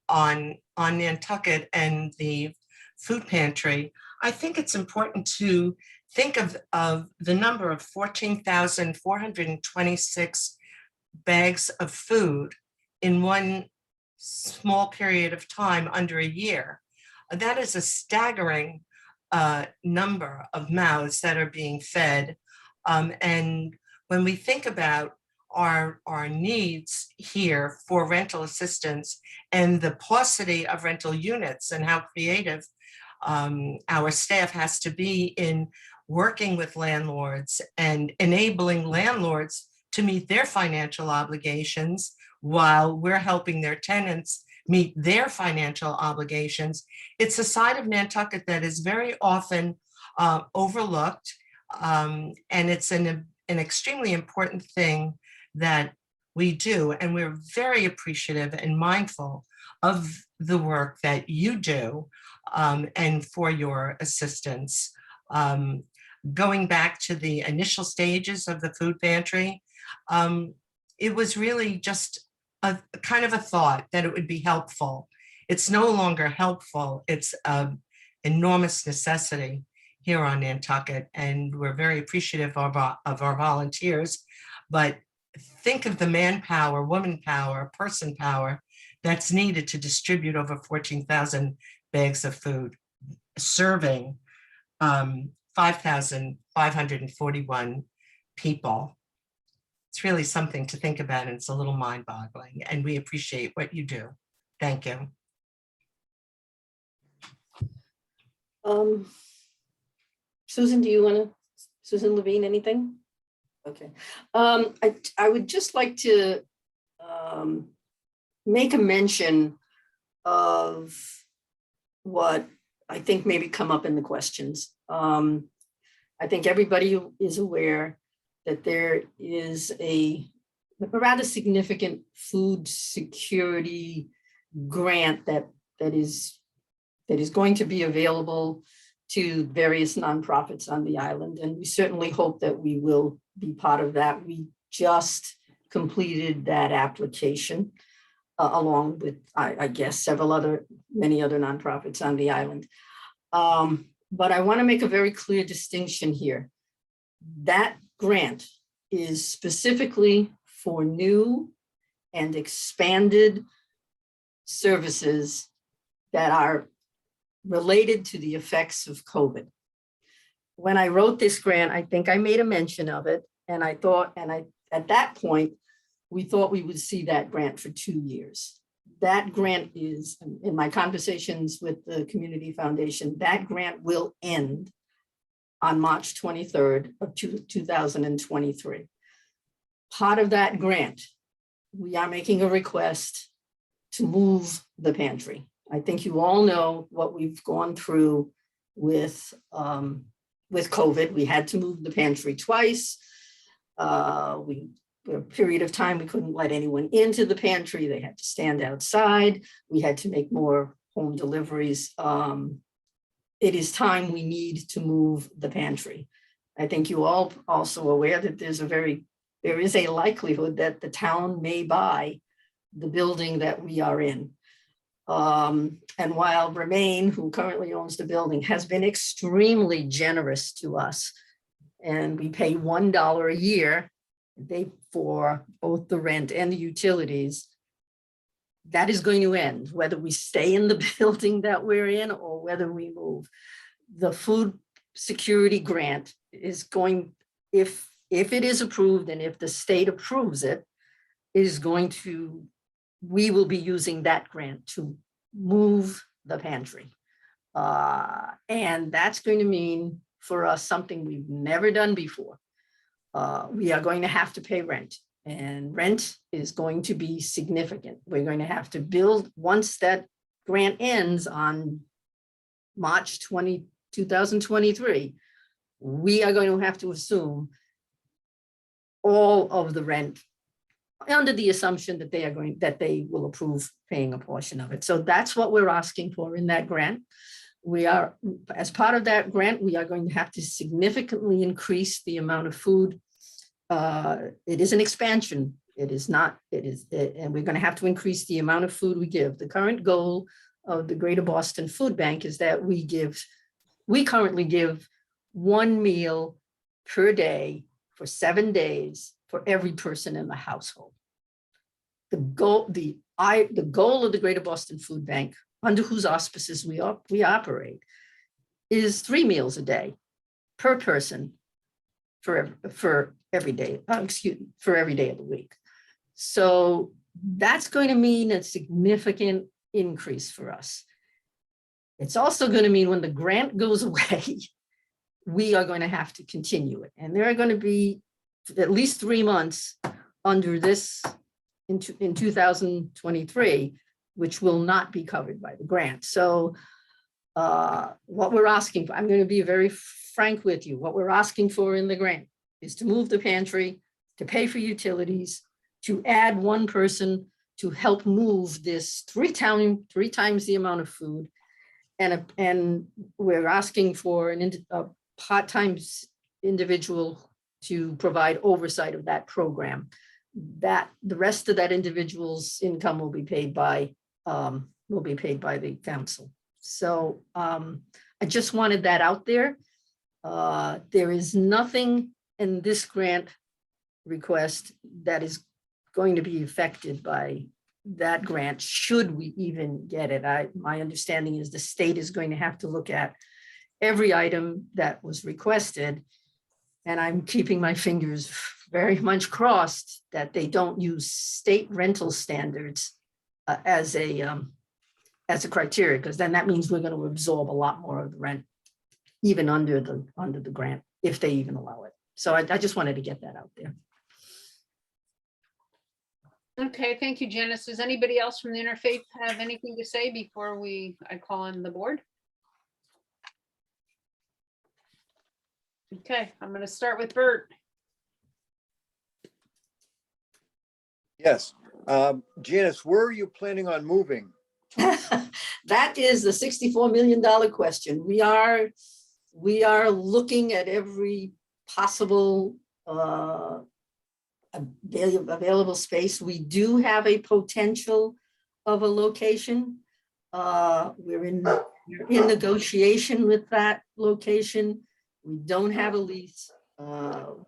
Nantucket and the food pantry, I think it's important to think of the number of 14,426 bags of food in one small period of time, under a year. That is a staggering number of mouths that are being fed. And when we think about our needs here for rental assistance and the paucity of rental units and how creative our staff has to be in working with landlords and enabling landlords to meet their financial obligations while we're helping their tenants meet their financial obligations. It's a side of Nantucket that is very often overlooked, and it's an extremely important thing that we do. And we're very appreciative and mindful of the work that you do and for your assistance. Going back to the initial stages of the food pantry, it was really just a kind of a thought that it would be helpful. It's no longer helpful. It's an enormous necessity here on Nantucket, and we're very appreciative of our volunteers. But think of the manpower, woman power, person power that's needed to distribute over 14,000 bags of food, serving 5,541 people. It's really something to think about, and it's a little mind-boggling, and we appreciate what you do. Thank you. Susan, Susan Levine, anything? Okay. I would just like to make a mention of what I think maybe come up in the questions. I think everybody is aware that there is a rather significant food security grant that is going to be available to various nonprofits on the island. And we certainly hope that we will be part of that. We just completed that application along with, I guess, many other nonprofits on the island. But I want to make a very clear distinction here. That grant is specifically for new and expanded services that are related to the effects of COVID. When I wrote this grant, I think I made a mention of it, and at that point, we thought we would see that grant for 2 years. That grant is, in my conversations with the Community Foundation, that grant will end on March 23rd of 2023. Part of that grant, we are making a request to move the pantry. I think you all know what we've gone through with COVID. We had to move the pantry twice. For a period of time, we couldn't let anyone into the pantry. They had to stand outside. We had to make more home deliveries. It is time we need to move the pantry. I think you all also aware that there is a likelihood that the town may buy the building that we are in. And while Remain, who currently owns the building, has been extremely generous to us, and we pay $1 a year for both the rent and the utilities, that is going to end, whether we stay in the building that we're in or whether we move. The food security grant is going, if it is approved and if the state approves it, we will be using that grant to move the pantry. And that's going to mean for us something we've never done before. We are going to have to pay rent, and rent is going to be significant. We're going to have to build, once that grant ends on March 2023, we are going to have to assume all of the rent under the assumption that they will approve paying a portion of it. So that's what we're asking for in that grant. As part of that grant, we are going to have to significantly increase the amount of food. It is an expansion. And we're going to have to increase the amount of food we give. The current goal of the Greater Boston Food Bank is that we currently give 1 meal per day for 7 days for every person in the household. The goal of the Greater Boston Food Bank, under whose auspices we operate, is 3 meals a day per person for every day of the week. So that's going to mean a significant increase for us. It's also going to mean when the grant goes away, we are going to have to continue it. And there are going to be at least 3 months under this in 2023, which will not be covered by the grant. So what we're asking for, I'm going to be very frank with you, what we're asking for in the grant is to move the pantry, to pay for utilities, to add 1 person to help move this 3 times the amount of food. And we're asking for a part-time individual to provide oversight of that program. That the rest of that individual's income will be paid by the council. So I just wanted that out there. There is nothing in this grant request that is going to be affected by that grant, should we even get it. My understanding is the state is going to have to look at every item that was requested, and I'm keeping my fingers very much crossed that they don't use state rental standards as a criteria, because then that means we're going to absorb a lot more of the rent, even under the grant, if they even allow it. So I just wanted to get that out there. Okay, thank you, Janice. Does anybody else from the Interfaith have anything to say before I call on the board? Okay, I'm going to start with Bert. Yes. Janice, where are you planning on moving? That is the $64 million question. We are looking at every possible available space. We do have a potential of a location. We're in negotiation with that location. We don't have a lease. We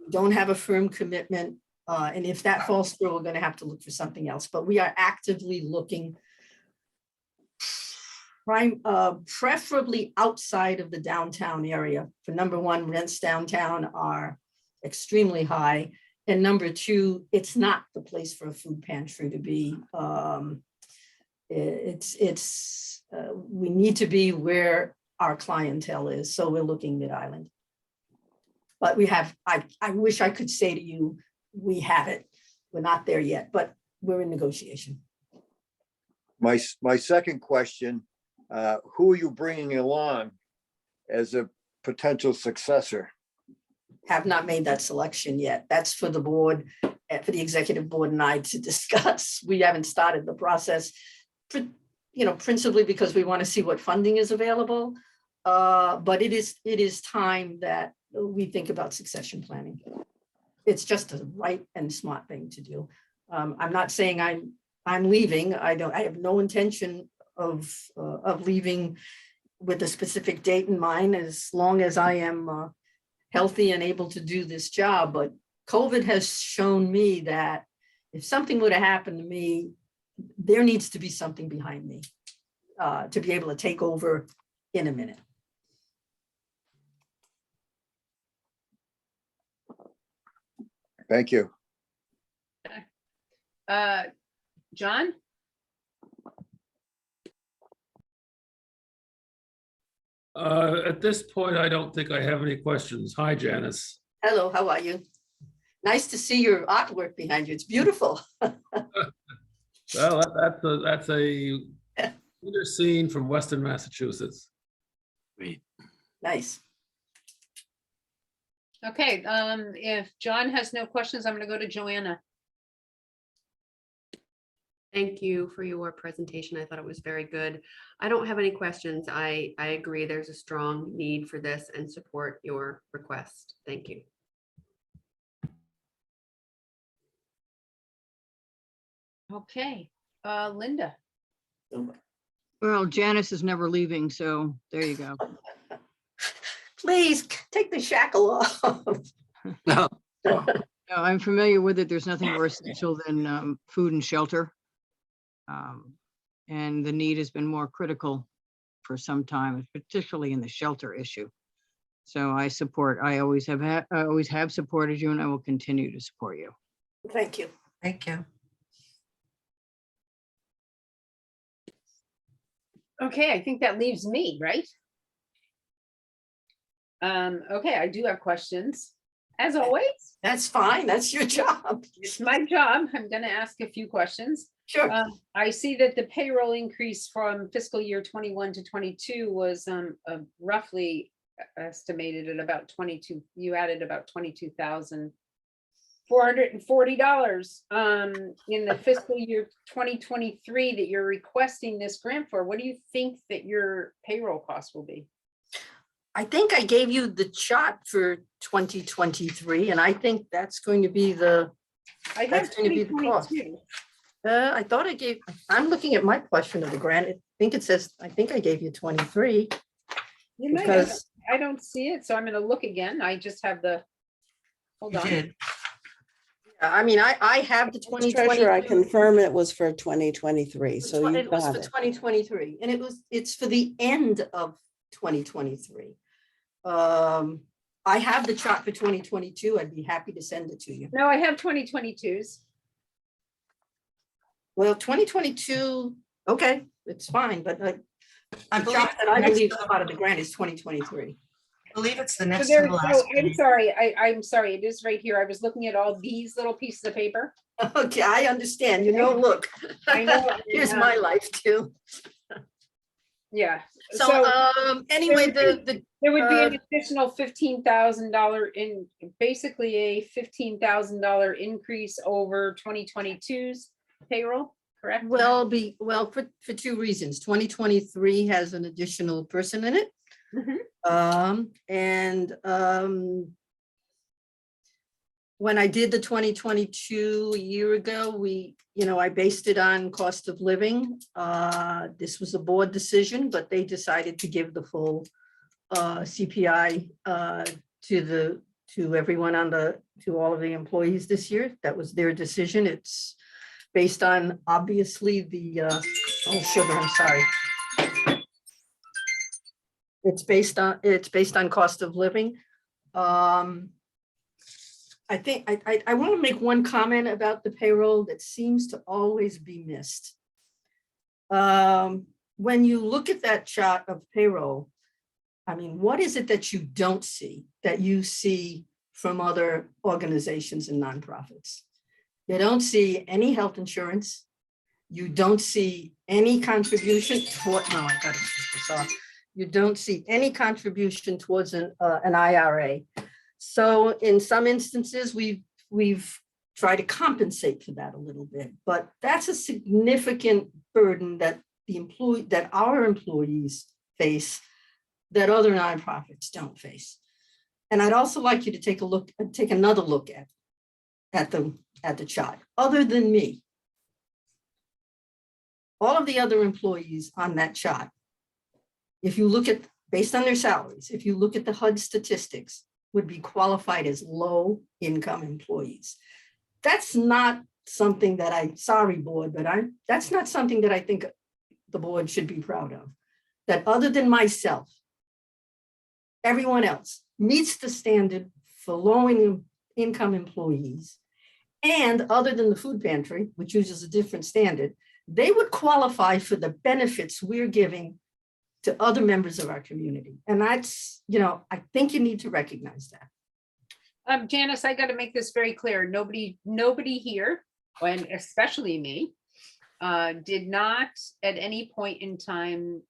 don't have a firm commitment. And if that falls through, we're going to have to look for something else. But we are actively looking, preferably outside of the downtown area. For number one, rents downtown are extremely high. And number two, it's not the place for a food pantry to be. We need to be where our clientele is. So we're looking Mid-Island. But I wish I could say to you, we have it. We're not there yet, but we're in negotiation. My second question, who are you bringing along as a potential successor? Have not made that selection yet. That's for the board, for the executive board and I to discuss. We haven't started the process, principally because we want to see what funding is available. But it is time that we think about succession planning. It's just a right and smart thing to do. I'm not saying I'm leaving. I have no intention of leaving with a specific date in mind, as long as I am healthy and able to do this job. But COVID has shown me that if something were to happen to me, there needs to be something behind me to be able to take over in a minute. Thank you. John? At this point, I don't think I have any questions. Hi, Janice. Hello, how are you? Nice to see your artwork behind you. It's beautiful. Well, that's a winter scene from Western Massachusetts. Great. Nice. Okay, if John has no questions, I'm gonna go to Joanna. Thank you for your presentation. I thought it was very good. I don't have any questions. I agree there's a strong need for this and support your request. Thank you. Okay, Linda. Well, Janice is never leaving, so there you go. Please take the shackle off. No, I'm familiar with it. There's nothing more essential than food and shelter. And the need has been more critical for some time, particularly in the shelter issue. So I always have supported you, and I will continue to support you. Thank you. Thank you. Okay, I think that leaves me, right? Okay, I do have questions. As always. That's fine. That's your job. It's my job. I'm gonna ask a few questions. Sure. I see that the payroll increase from fiscal year 21 to 22 was roughly estimated at about 22. You added about $22,440 in the fiscal year 2023 that you're requesting this grant for. What do you think that your payroll cost will be? I think I gave you the chart for 2023, and I think that's going to be the cost. I thought I'm looking at my portion of the grant. I think I gave you 23. You might have. I don't see it, so I'm gonna look again. I just have the, hold on. I mean, I have the 2020. Treasurer, I confirm it was for 2023, so you It was got for it. 2023, and it's for the end of 2023. I have the chart for 2022. I'd be happy to send it to you. No, I have 2022s. Well, 2022, okay, it's fine, but I the believe chart that I believe part of the grant is 2023. I believe it's the So next to there's the last. I'm sorry, I'm sorry, it is right here. I was looking at all these little pieces of paper. Okay, I understand. Look. I know. Here's my life too. Yeah. So anyway, there would be an additional $15,000 in, basically a $15,000 increase over 2022's payroll, correct? Well, for two reasons. 2023 has an additional person in it. When I did the 2022 a year ago, I based it on cost of living. This was a board decision, but they decided to give the full CPI to everyone to all of the employees this year. That was their decision. It's based on obviously the sugar. I'm sorry. It's based on cost of living. I think I want to make one comment about the payroll that seems to always be missed. When you look at that chart of payroll, I mean, what is it that you don't see that you see from other organizations and nonprofits? You don't see any health insurance. You don't see any contribution toward, no, I got to take this off. You don't see any contribution towards an IRA. So in some instances, we've tried to compensate for that a little bit, but that's a significant burden that our employees face that other nonprofits don't face. And I'd also like you to take another look at the chart, other than me. All of the other employees on that chart, if you look at, based on their salaries, if you look at the HUD statistics, would be qualified as low income employees. That's not something that sorry board, but that's not something that I think the board should be proud of. That other than myself, everyone else meets the standard for low income employees. And other than the food pantry, which uses a different standard, they would qualify for the benefits we're giving to other members of our community. And that's, I think you need to recognize that. Janice, I got to make this very clear. Nobody here, and especially me, did not at any point in time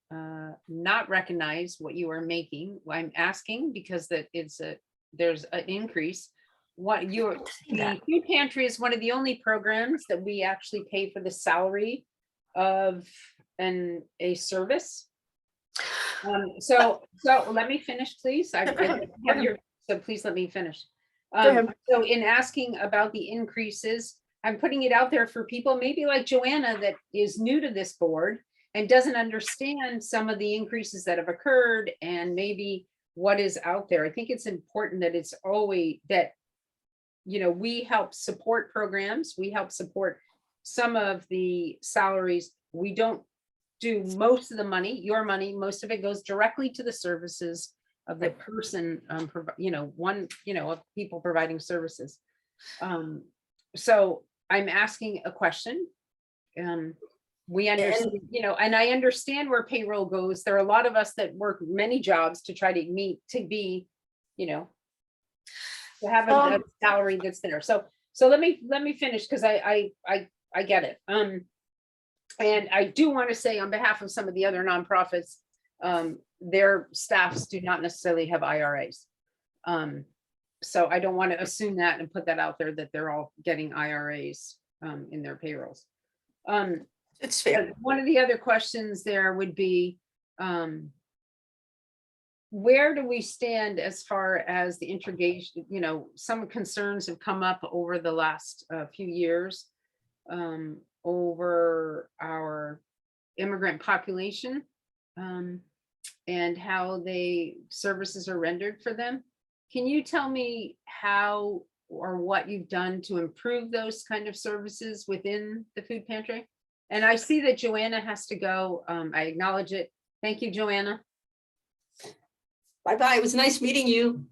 not recognize what you are making. I'm asking because there's an increase. The food pantry is one of the only programs that we actually pay for the salary of a service. So let me finish, please. So please let me finish. So in asking about the increases, I'm putting it out there for people maybe like Joanna that is new to this board and doesn't understand some of the increases that have occurred and maybe what is out there. I think it's important that it's always that, we help support programs. We help support some of the salaries. We don't do most of the money, your money, most of it goes directly to the services of the person, of people providing services. So I'm asking a question. We understand, and I understand where payroll goes. There are a lot of us that work many jobs to try to be, to have a salary that's there. So let me finish because I get it. And I do want to say on behalf of some of the other nonprofits, their staffs do not necessarily have IRAs. So I don't want to assume that and put that out there that they're all getting IRAs in their payrolls. It's fair. One of the other questions there would be, where do we stand as far as the integration? Some concerns have come up over the last few years over our immigrant population and how services are rendered for them. Can you tell me how or what you've done to improve those kind of services within the food pantry? And I see that Joanna has to go. I acknowledge it. Thank you, Joanna. Bye-bye. It was nice meeting you.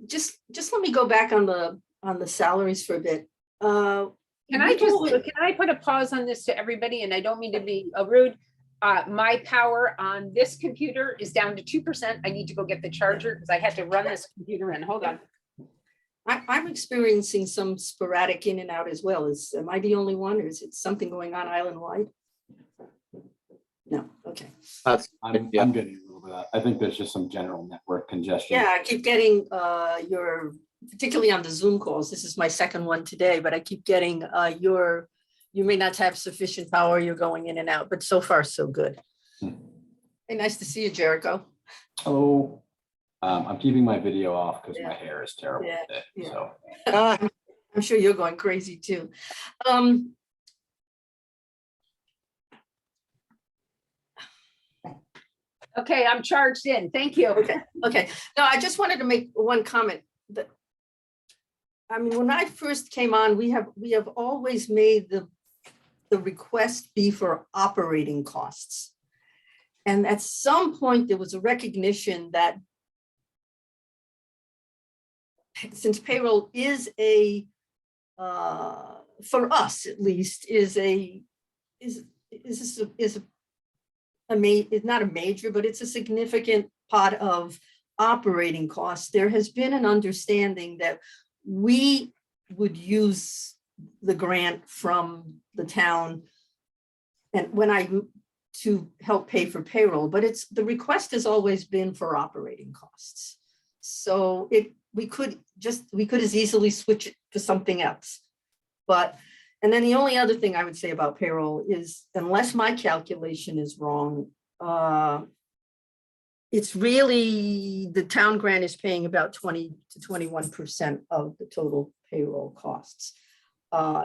Just let me go back on the salaries for a bit. Can I put a pause on this to everybody? And I don't mean to be rude. My power on this computer is down to 2%. I need to go get the charger because I had to run this computer in. Hold on. I'm experiencing some sporadic in and out as well. Am I the only one, or is it something going on island-wide? No, okay. I'm getting a little bit of that. I think there's just some general network congestion. Yeah, I keep getting particularly on the Zoom calls. This is my second one today, but I keep getting you may not have sufficient power, you're going in and out, but so far so good. Hey, nice to see you, Jericho. Oh, I'm keeping my video off because my hair is terrible today. So I'm sure you're going crazy too. Okay, I'm charged in. Thank you. Okay. No, I just wanted to make one comment. When I first came on, we have always made the request be for operating costs. And at some point, there was a recognition that since payroll is for us at least, is not a major, but it's a significant part of operating costs. There has been an understanding that we would use the grant from the town and to help pay for payroll, but the request has always been for operating costs. So we could as easily switch it to something else. And then the only other thing I would say about payroll is, unless my calculation is wrong, it's really, the town grant is paying about 20 to 21% of the total payroll costs.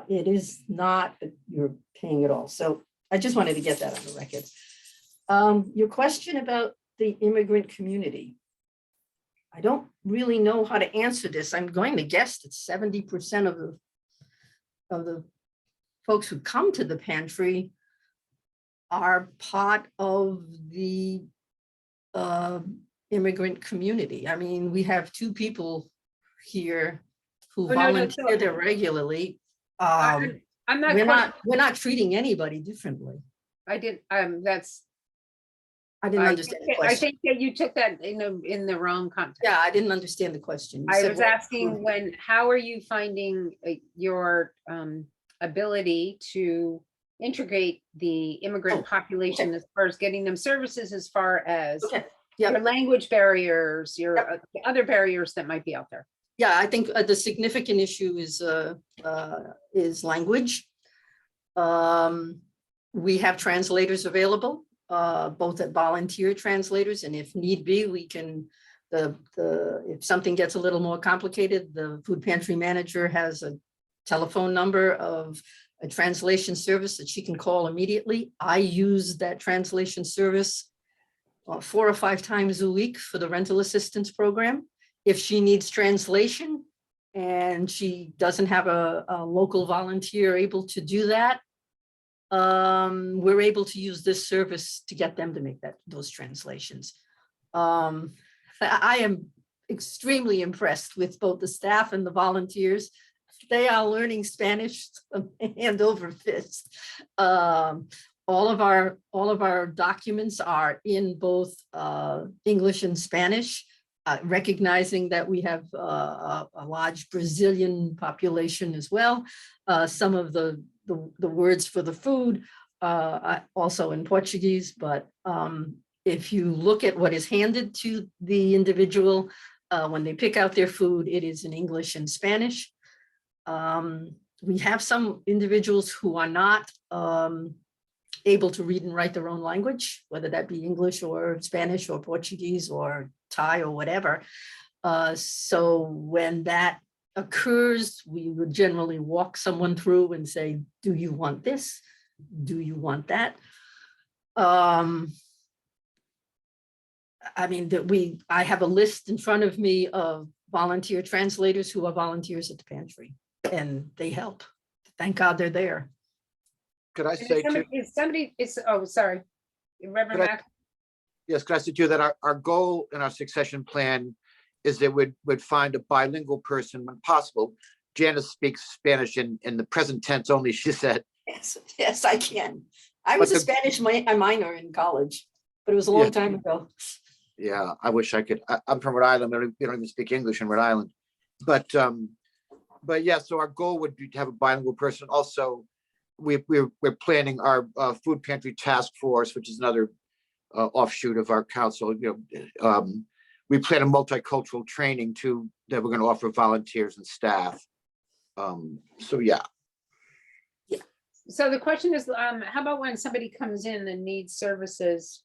It is not that you're paying it all. So I just wanted to get that on the record. Your question about the immigrant community. I don't really know how to answer this. I'm going to guess that 70% of the folks who come to the pantry are part of the immigrant community. I mean, we have 2 people here who volunteer there regularly. I'm not. We're not treating anybody differently. I didn't. That's. I didn't understand the question. I think that you took that in the wrong context. Yeah, I didn't understand the question. You I said was what- asking how are you finding your ability to integrate the immigrant population as far as getting them services, as far as your language barriers, your other barriers that might be out there? Yeah, I think the significant issue is language. We have translators available, both at volunteer translators, and if need be, we can, if something gets a little more complicated, the food pantry manager has a telephone number of a translation service that she can call immediately. I use that translation service 4 or 5 times a week for the rental assistance program. If she needs translation and she doesn't have a local volunteer able to do that, we're able to use this service to get them to make those translations. I am extremely impressed with both the staff and the volunteers. They are learning Spanish hand over fist. All of our documents are in both English and Spanish, recognizing that we have a large Brazilian population as well. Some of the words for the food also in Portuguese, but if you look at what is handed to the individual when they pick out their food, it is in English and Spanish. We have some individuals who are not able to read and write their own language, whether that be English or Spanish or Portuguese or Thai or whatever. So when that occurs, we would generally walk someone through and say, do you want this? Do you want that? I mean, I have a list in front of me of volunteer translators who are volunteers at the pantry, and they help. Thank God they're there. Could I say too? Oh, sorry. Reverend Mack. Yes, could I say too that our goal in our succession plan is that we'd find a bilingual person when possible. Janice speaks Spanish in the present tense only, she said. Yes, I can. I was a Spanish minor in college, but it was a long time ago. Yeah, I wish I could. I'm from Rhode Island. We don't even speak English in Rhode Island. But yeah, so our goal would be to have a bilingual person. Also, we're planning our food pantry task force, which is another offshoot of our council. We plan a multicultural training too that we're going to offer volunteers and staff. So yeah. So the question is, how about when somebody comes in and needs services?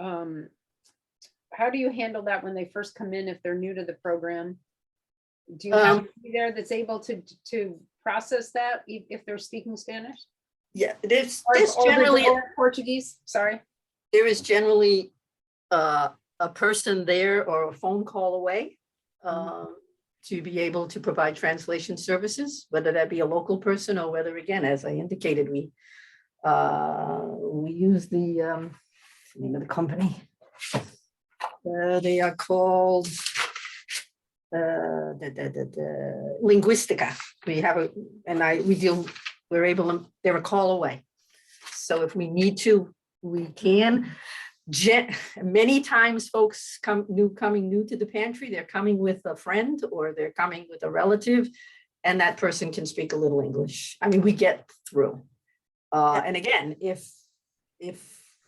How do you handle that when they first come in if they're new to the program? Do you have somebody there that's able to process that if they're speaking Spanish? Yeah, there's generally Portuguese. Sorry. There is generally a person there or a phone call away to be able to provide translation services, whether that be a local person or whether, again, as I indicated, we use the name of the company. They are called Linguistica. We have we're able to, they're a call away. So if we need to, we can. Many times folks coming new to the pantry, they're coming with a friend or they're coming with a relative, and that person can speak a little English. I mean, we get through. And again, if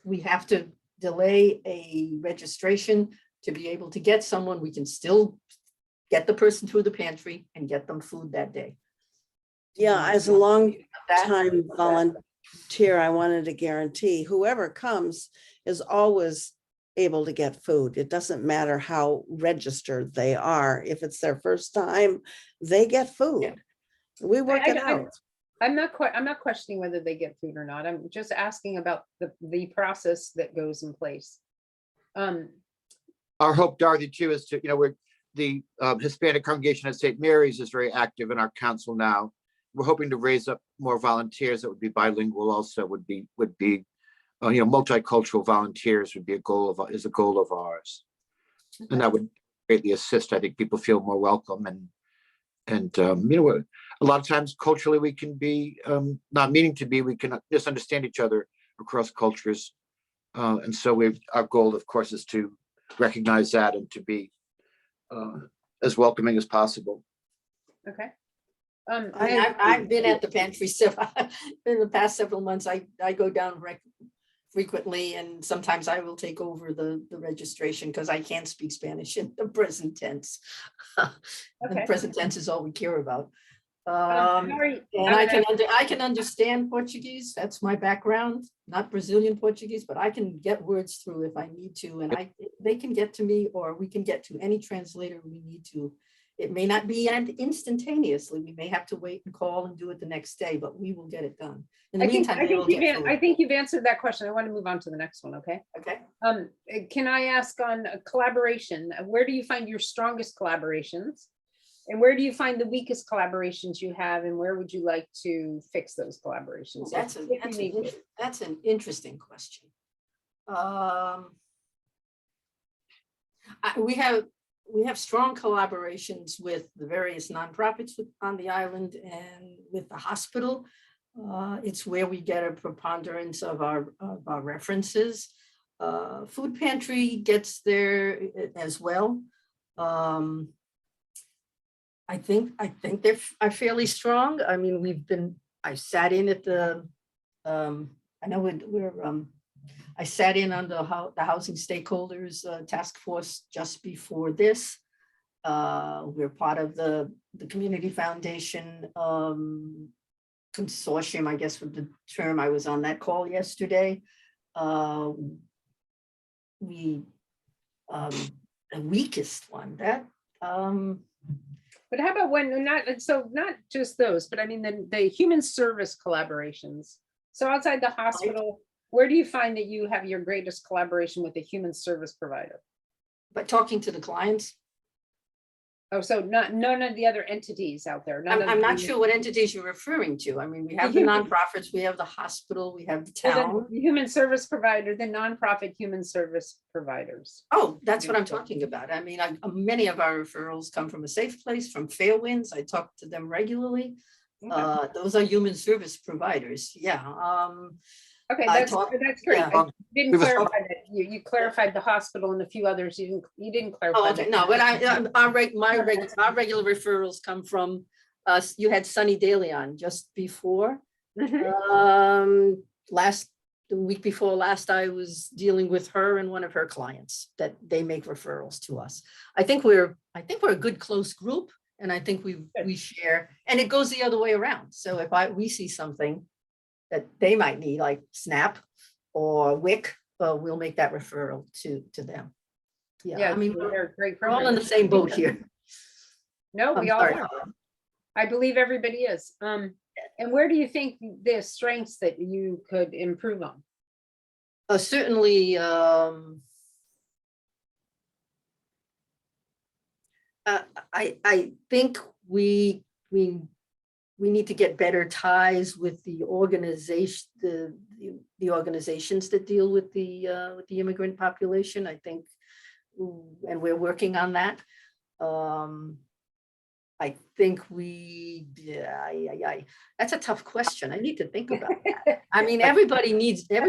we have to delay a registration to be able to get someone, we can still get the person through the pantry and get them food that day. Yeah, as a long time volunteer, I wanted to guarantee whoever comes is always able to get food. It doesn't matter how registered they are. If it's their first time, they get food. We work it out. I'm not questioning whether they get food or not. I'm just asking about the process that goes in place. Our hope, Dorothy, too, is to, the Hispanic congregation at St. Mary's is very active in our council now. We're hoping to raise up more volunteers that would be bilingual also, would be multicultural volunteers would be a goal of ours. And that would greatly assist. I think people feel more welcome and a lot of times culturally we can be not meaning to be, we can misunderstand each other across cultures. And so our goal, of course, is to recognize that and to be as welcoming as possible. Okay. I've been at the pantry in the past several months. I go down frequently, and sometimes I will take over the registration because I can't speak Spanish in the present tense. The present tense is all we care about. And I can understand Portuguese. That's my background, not Brazilian Portuguese, but I can get words through if I need to, and they can get to me, or we can get to any translator we need to. It may not be instantaneously. We may have to wait and call and do it the next day, but we will get it done. In the meantime, I think you've answered that question. I want to move on to the next one. Okay. Okay. Can I ask on collaboration? Where do you find your strongest collaborations? And where do you find the weakest collaborations you have, and where would you like to fix those collaborations? That's an interesting question. We have strong collaborations with the various nonprofits on the island and with the hospital. It's where we get a preponderance of our references. Food Pantry gets there as well. I think they're fairly strong. I mean, I sat in at the, I sat in on the housing stakeholders task force just before this. We're part of the Community Foundation consortium, I guess was the term. I was on that call yesterday. The weakest one, but how about not just those, but I mean the human service collaborations. So outside the hospital, where do you find that you have your greatest collaboration with a human service provider? By talking to the clients. Oh, so none of the other entities out there. I'm not sure what entities you're referring to. I mean, we have the nonprofits, we have the hospital, we have the town. The human service provider, the nonprofit human service providers. Oh, that's what I'm talking about. I mean, many of our referrals come from A Safe Place, from Fairwinds. I talk to them regularly. Those are human service providers. Yeah. Okay, that's great. Yeah. I didn't clarify that. You clarified the hospital and a few others. You didn't clarify. Oh, okay. No, but our regular referrals come from us. You had Sunny Daly on just before. The week before last, I was dealing with her and one of her clients that they make referrals to us. I think we're a good close group, and I think we share, and it goes the other way around. So if we see something that they might need, like SNAP or WIC, we'll make that referral to them. Yeah, I mean, they're great. We're all in the same boat here. No, we all are. I believe everybody is. And where do you think the strengths that you could improve on? Certainly, I think we need to get better ties with the organization, the organizations that deal with the immigrant population. I think, and we're working on that. I think that's a tough question. I need to think about that. I mean, everybody's got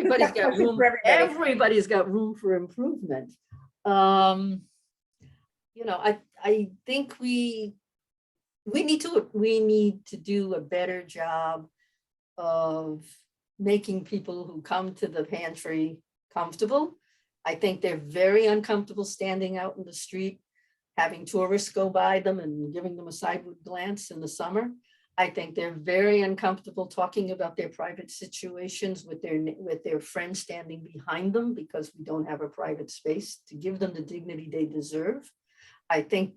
room. Everybody's got room for improvement. I think we need to do a better job of making people who come to the pantry comfortable. I think they're very uncomfortable standing out in the street, having tourists go by them and giving them a sideward glance in the summer. I think they're very uncomfortable talking about their private situations with their friends standing behind them because we don't have a private space to give them the dignity they deserve. I think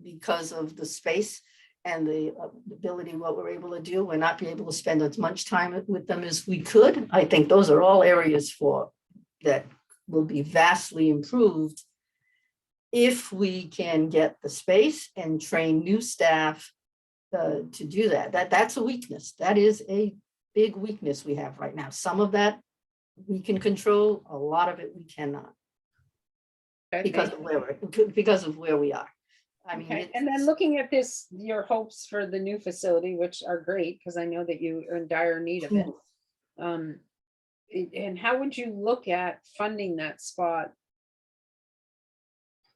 because of the space and the ability, what we're able to do, we're not be able to spend as much time with them as we could. I think those are all areas that will be vastly improved if we can get the space and train new staff to do that. That's a weakness. That is a big weakness we have right now. Some of that we can control, a lot of it we cannot. Because of where we are. I mean, Okay, and then looking at this, your hopes for the new facility, which are great, because I know that you are in dire need of it. And how would you look at funding that spot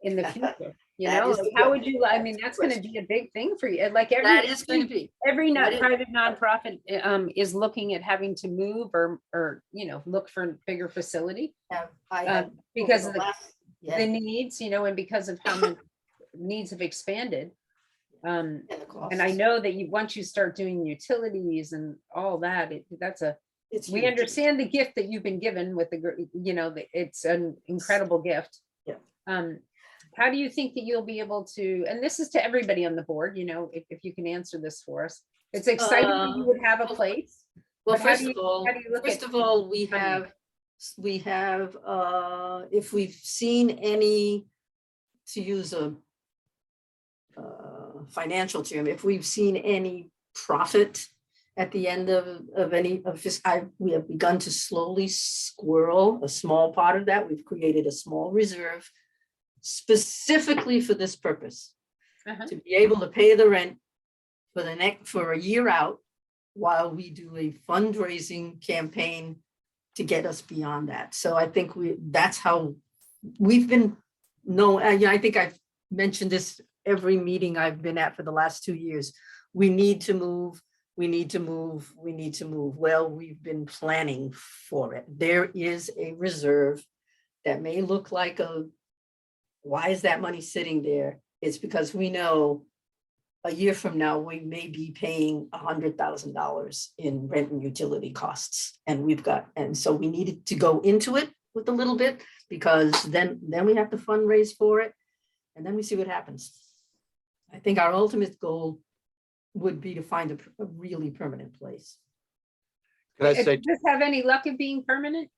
in the future? You know, like how would you, I mean, that's gonna be a big thing for you. Like That is going to be. every private nonprofit is looking at having to move or, you know, look for a bigger facility. Because of the needs, you know, and because of how many needs have expanded. And I know that once you start doing utilities and all that, we understand the gift that you've been given with you know, it's an incredible gift. Yeah. How do you think that you'll be able to, and this is to everybody on the board, you know, if you can answer this for us. It's exciting that you would have a place. Well, first of all, we have, if we've seen any, to use a financial term, if we've seen any profit at the end of any of this, we have begun to slowly squirrel a small part of that. We've created a small reserve specifically for this purpose, to be able to pay the rent for a year out while we do a fundraising campaign to get us beyond that. So I think that's how we've been I think I've mentioned this every meeting I've been at for the last 2 years. We need to move, we need to move, we need to move. Well, we've been planning for it. There is a reserve that may look like why is that money sitting there? It's because we know a year from now, we may be paying $100,000 in rent and utility costs. And so we needed to go into it with a little bit, because then we have to fundraise for it, and then we see what happens. I think our ultimate goal would be to find a really permanent place. Could I say, does this have any luck of being permanent?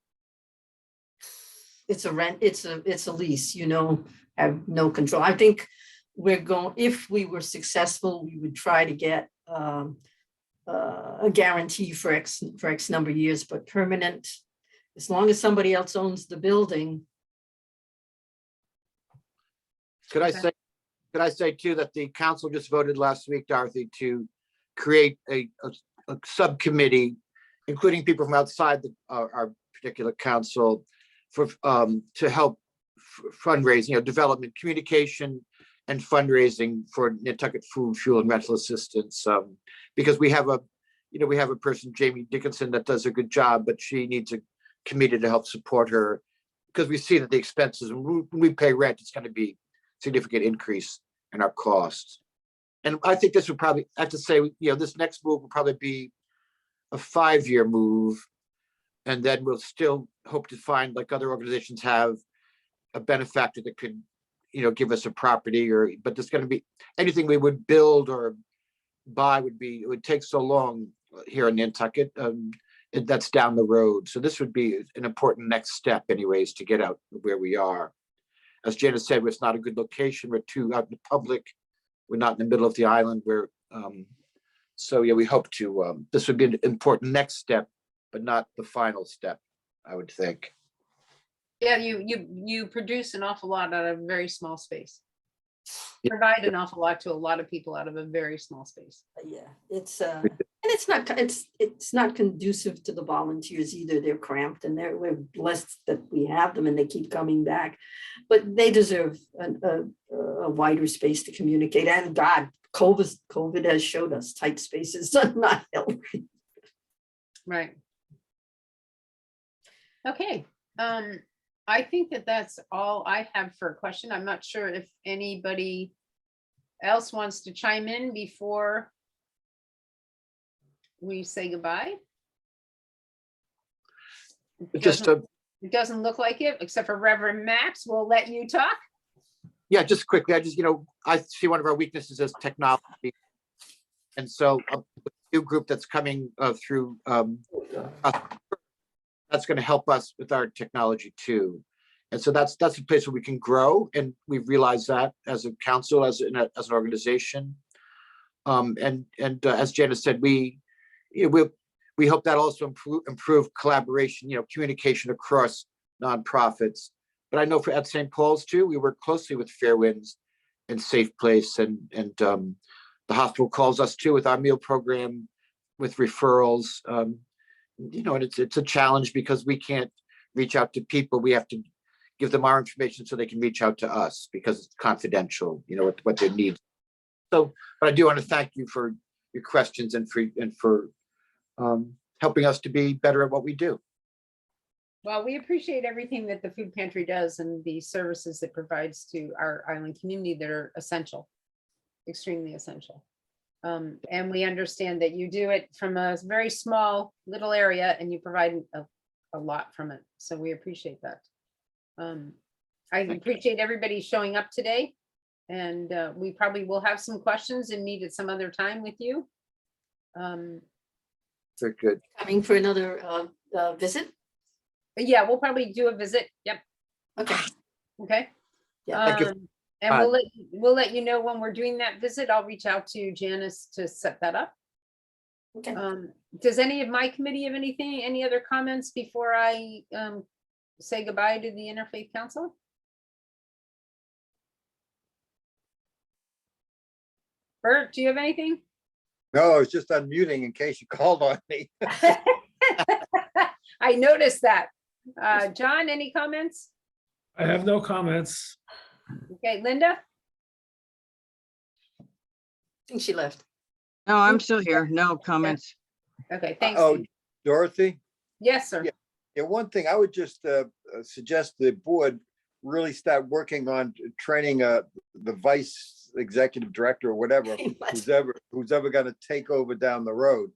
It's a rent, it's a lease, you know, have no control. I think if we were successful, we would try to get a guarantee for X number of years, but permanent, as long as somebody else owns the building. could I say too, that the council just voted last week, Dorothy, to create a subcommittee, including people from outside our particular council, to help fundraising, you know, development, communication, and fundraising for Nantucket food, fuel, and rental assistance. Because we have a person, Jamie Dickinson, that does a good job, but she needs a committee to help support her, because we see that the expenses, when we pay rent, it's going to be a significant increase in our costs. And I think this would probably, I have to say, you know, this next move will probably be a 5-year move. And then we'll still hope to find, like other organizations have, a benefactor that could, you know, give us a property, but there's going to be anything we would build or buy it would take so long here in Nantucket. That's down the road. So this would be an important next step anyways, to get out where we are. As Janice said, it's not a good location. We're too out in the public. We're not in the middle of the island. So yeah, we hope to, this would be an important next step, but not the final step, I would think. Yeah, you produce an awful lot out of a very small space. Provide an awful lot to a lot of people out of a very small space. Yeah, and it's not conducive to the volunteers either. They're cramped, and we're blessed that we have them and they keep coming back, but they deserve a wider space to communicate. And God, COVID has showed us tight spaces are not healthy. Right. Okay. I think that's all I have for a question. I'm not sure if anybody else wants to chime in before we say goodbye? Just, It doesn't look like it, except for Reverend Max. We'll let you talk. yeah, just quickly, I see one of our weaknesses as technology. And so a new group that's coming through, that's going to help us with our technology too. And so that's a place where we can grow. And we've realized that as a council, as an organization. And as Janice said, we hope that also improve collaboration, communication across nonprofits. But I know at St. Paul's too, we work closely with Fairwinds and Safe Place, and the hospital calls us too with our meal program, with referrals. And it's a challenge because we can't reach out to people. We have to give them our information so they can reach out to us because it's confidential, what their needs. So, but I do want to thank you for your questions and for helping us to be better at what we do. Well, we appreciate everything that the food pantry does and the services it provides to our island community that are essential, extremely essential. And we understand that you do it from a very small little area and you provide a lot from it. So we appreciate that. I appreciate everybody showing up today. And we probably will have some questions and meet at some other time with you. Very good. Coming for another visit? Yeah, we'll probably do a visit. Yep. Okay. Okay. Yeah. Thank you. And we'll let you know when we're doing that visit. I'll reach out to Janice to set that up. Okay. Does any of my committee have any other comments before I say goodbye to the Interfaith Council? Bert, do you have anything? No, I was just unmuting in case you called on me. I noticed that. John, any comments? I have no comments. Okay, Linda? I think she left. No, I'm still here. No comments. Okay, thanks. Oh, Steve. Dorothy? Yes, sir. Yeah, one thing I would just suggest the board really start working on training the vice executive director or whatever, who's ever going to take over down the road,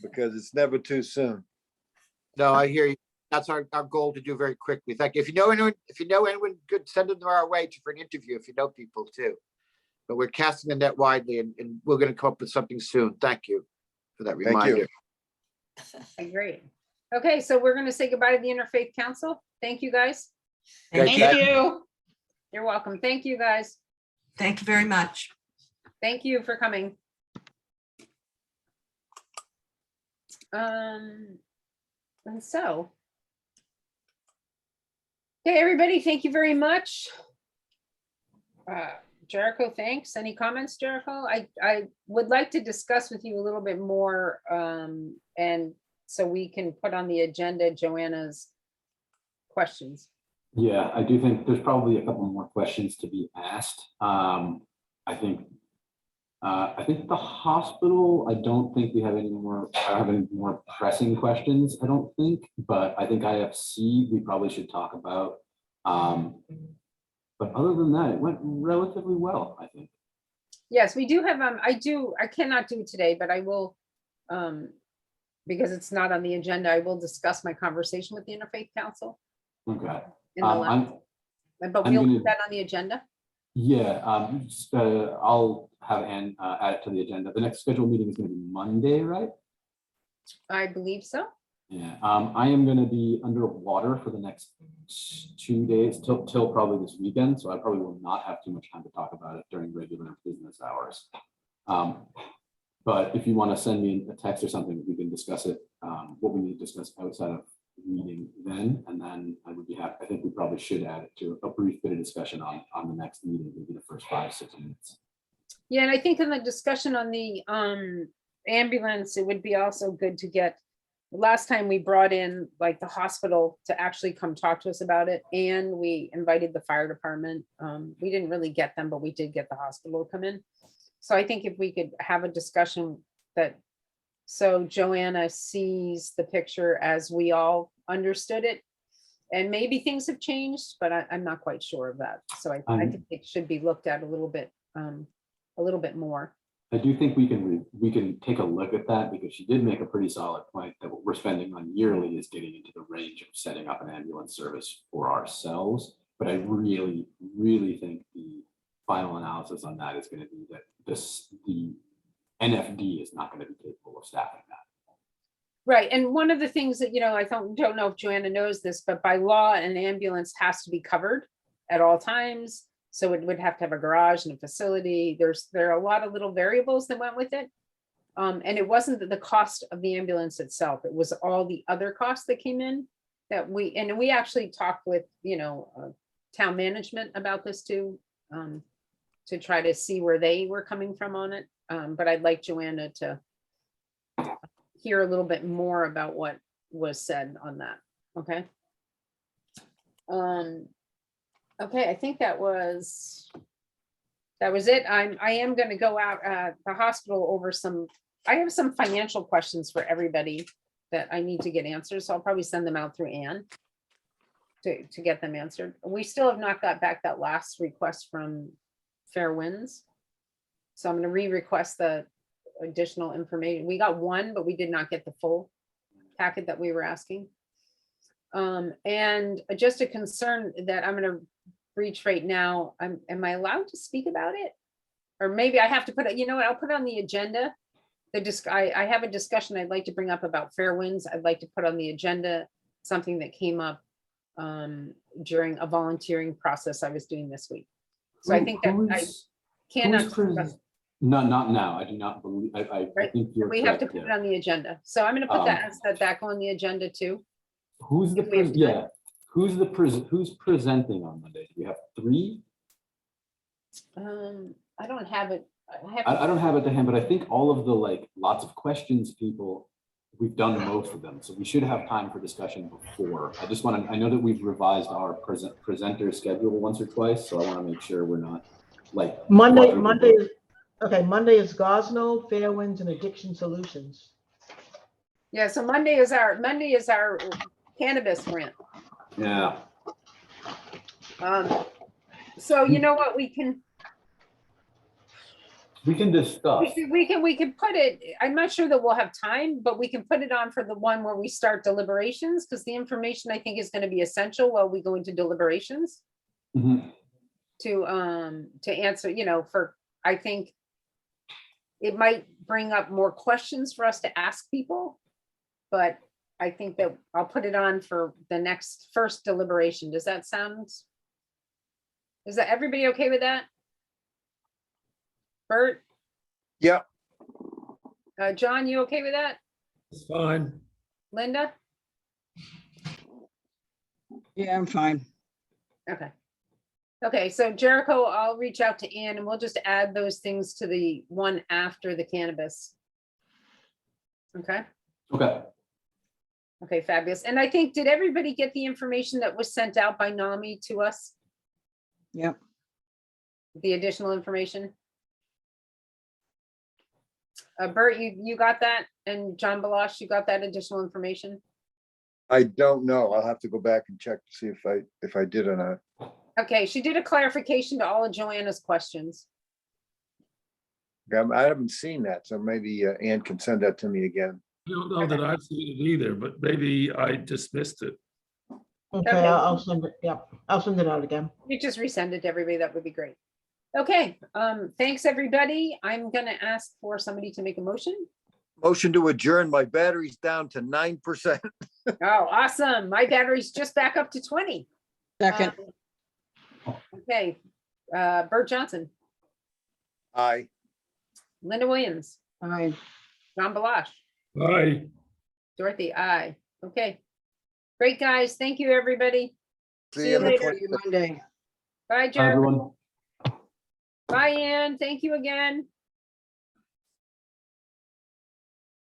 because it's never too soon. No, I hear you. That's our goal to do very quickly. Thank you. If you know anyone good, send them our way for an interview if you know people too. But we're casting the net widely and we're going to come up with something soon. Thank you for that reminder. Great. Okay, so we're going to say goodbye to the Interfaith Council. Thank you, guys. Thank you. You're welcome. Thank you, guys. Thank you very much. Thank you for coming. And so, okay, everybody, thank you very much. Jericho, thanks. Any comments, Jericho? I would like to discuss with you a little bit more, and so we can put on the agenda Joanna's questions. Yeah, I do think there's probably a couple more questions to be asked. I think the hospital, I don't think we have any more pressing questions, I don't think, but I think IFC, we probably should talk about. But other than that, it went relatively well, I think. Yes, we do have, I cannot do it today, but I will, because it's not on the agenda, I will discuss my conversation with the Interfaith Council. Okay. But we'll put that on the agenda. Yeah, I'll have Ann add it to the agenda. The next scheduled meeting is going to be Monday, right? I believe so. Yeah, I am going to be underwater for the next 2 days till probably this weekend, so I probably will not have too much time to talk about it during regular business hours. But if you want to send me a text or something, we can discuss it, what we need to discuss outside of meeting then, and then I would be happy. I think we probably should add it to a brief bit of discussion on the next meeting, maybe the first 5-6 minutes. Yeah, and I think in the discussion on the ambulance, it would be also good to get, last time we brought in like the hospital to actually come talk to us about it, and we invited the fire department. We didn't really get them, but we did get the hospital to come in. So I think if we could have a discussion that, so Joanna sees the picture as we all understood it, and maybe things have changed, but I'm not quite sure of that. So I think it should be looked at a little bit more. I do think we can take a look at that, because she did make a pretty solid point that what we're spending on yearly is getting into the range of setting up an ambulance service for ourselves. But I really, really think the final analysis on that is going to be that the NFD is not going to be capable of staffing that. Right, and one of the things that, I don't know if Joanna knows this, but by law, an ambulance has to be covered at all times. So it would have to have a garage and a facility. There are a lot of little variables that went with it. And it wasn't the cost of the ambulance itself, it was all the other costs that came in that we actually talked with, town management about this too, to try to see where they were coming from on it. But I'd like Joanna to hear a little bit more about what was said on that, okay? Okay, I think that was it. I am gonna go out at the hospital over I have some financial questions for everybody that I need to get answered, so I'll probably send them out through Ann to get them answered. We still have not got back that last request from Fair Winds. So I'm gonna re-request the additional information. We got one, but we did not get the full packet that we were asking. And just a concern that I'm gonna breach right now, am I allowed to speak about it? Or maybe I have to put it, what, I'll put it on the agenda. I have a discussion I'd like to bring up about Fair Winds. I'd like to put on the agenda something that came up during a volunteering process I was doing this week. So I think that I cannot. Not now. I do not believe. I think you're. We have to put it on the agenda. So I'm going to put that back on the agenda too. Who's presenting on Monday? Do we have 3? I don't have it. I don't have it to hand, but I think all of the lots of questions people, we've done most of them. So we should have time for discussion before. I know that we've revised our presenter schedule once or twice. So I want to make sure we're not Monday is Gosnell, Fair Winds, and Addiction Solutions. Yeah, so Monday is our cannabis grant. Yeah. So you know what, we can discuss. We can put it, I'm not sure that we'll have time, but we can put it on for the one where we start deliberations, because the information I think is going to be essential while we go into deliberations. Mm-hmm. To answer, I think it might bring up more questions for us to ask people, but I think that I'll put it on for the first deliberation. Is that everybody okay with that? Bert? Yeah. John, you okay with that? It's fine. Linda? Yeah, I'm fine. Okay. Okay, so Jericho, I'll reach out to Ann and we'll just add those things to the one after the cannabis. Okay. Okay. Okay, fabulous. And I think, did everybody get the information that was sent out by NAMI to us? Yep. The additional information? Bert, you got that? And John Balash, you got that additional information? I don't know. I'll have to go back and check to see if I did or not. Okay, she did a clarification to all of Joanna's questions. I haven't seen that, so maybe Ann can send that to me again. I don't know that I've seen it either, but maybe I dismissed it. Okay, I'll send it. Yeah, I'll send it out again. You just resend it to everybody. That would be great. Okay, thanks, everybody. I'm gonna ask for somebody to make a motion. Motion to adjourn. My battery's down to 9%. Oh, awesome. My battery's just back up to 20. Second. Okay, Bert Johnson, Aye. Linda Williams, Aye. John Balash, Aye. Dorothy, aye. Okay, great, guys. Thank you, everybody. See you later. See you Monday. Bye, Bye, Jericho. everyone. Bye, Ann. Thank you again.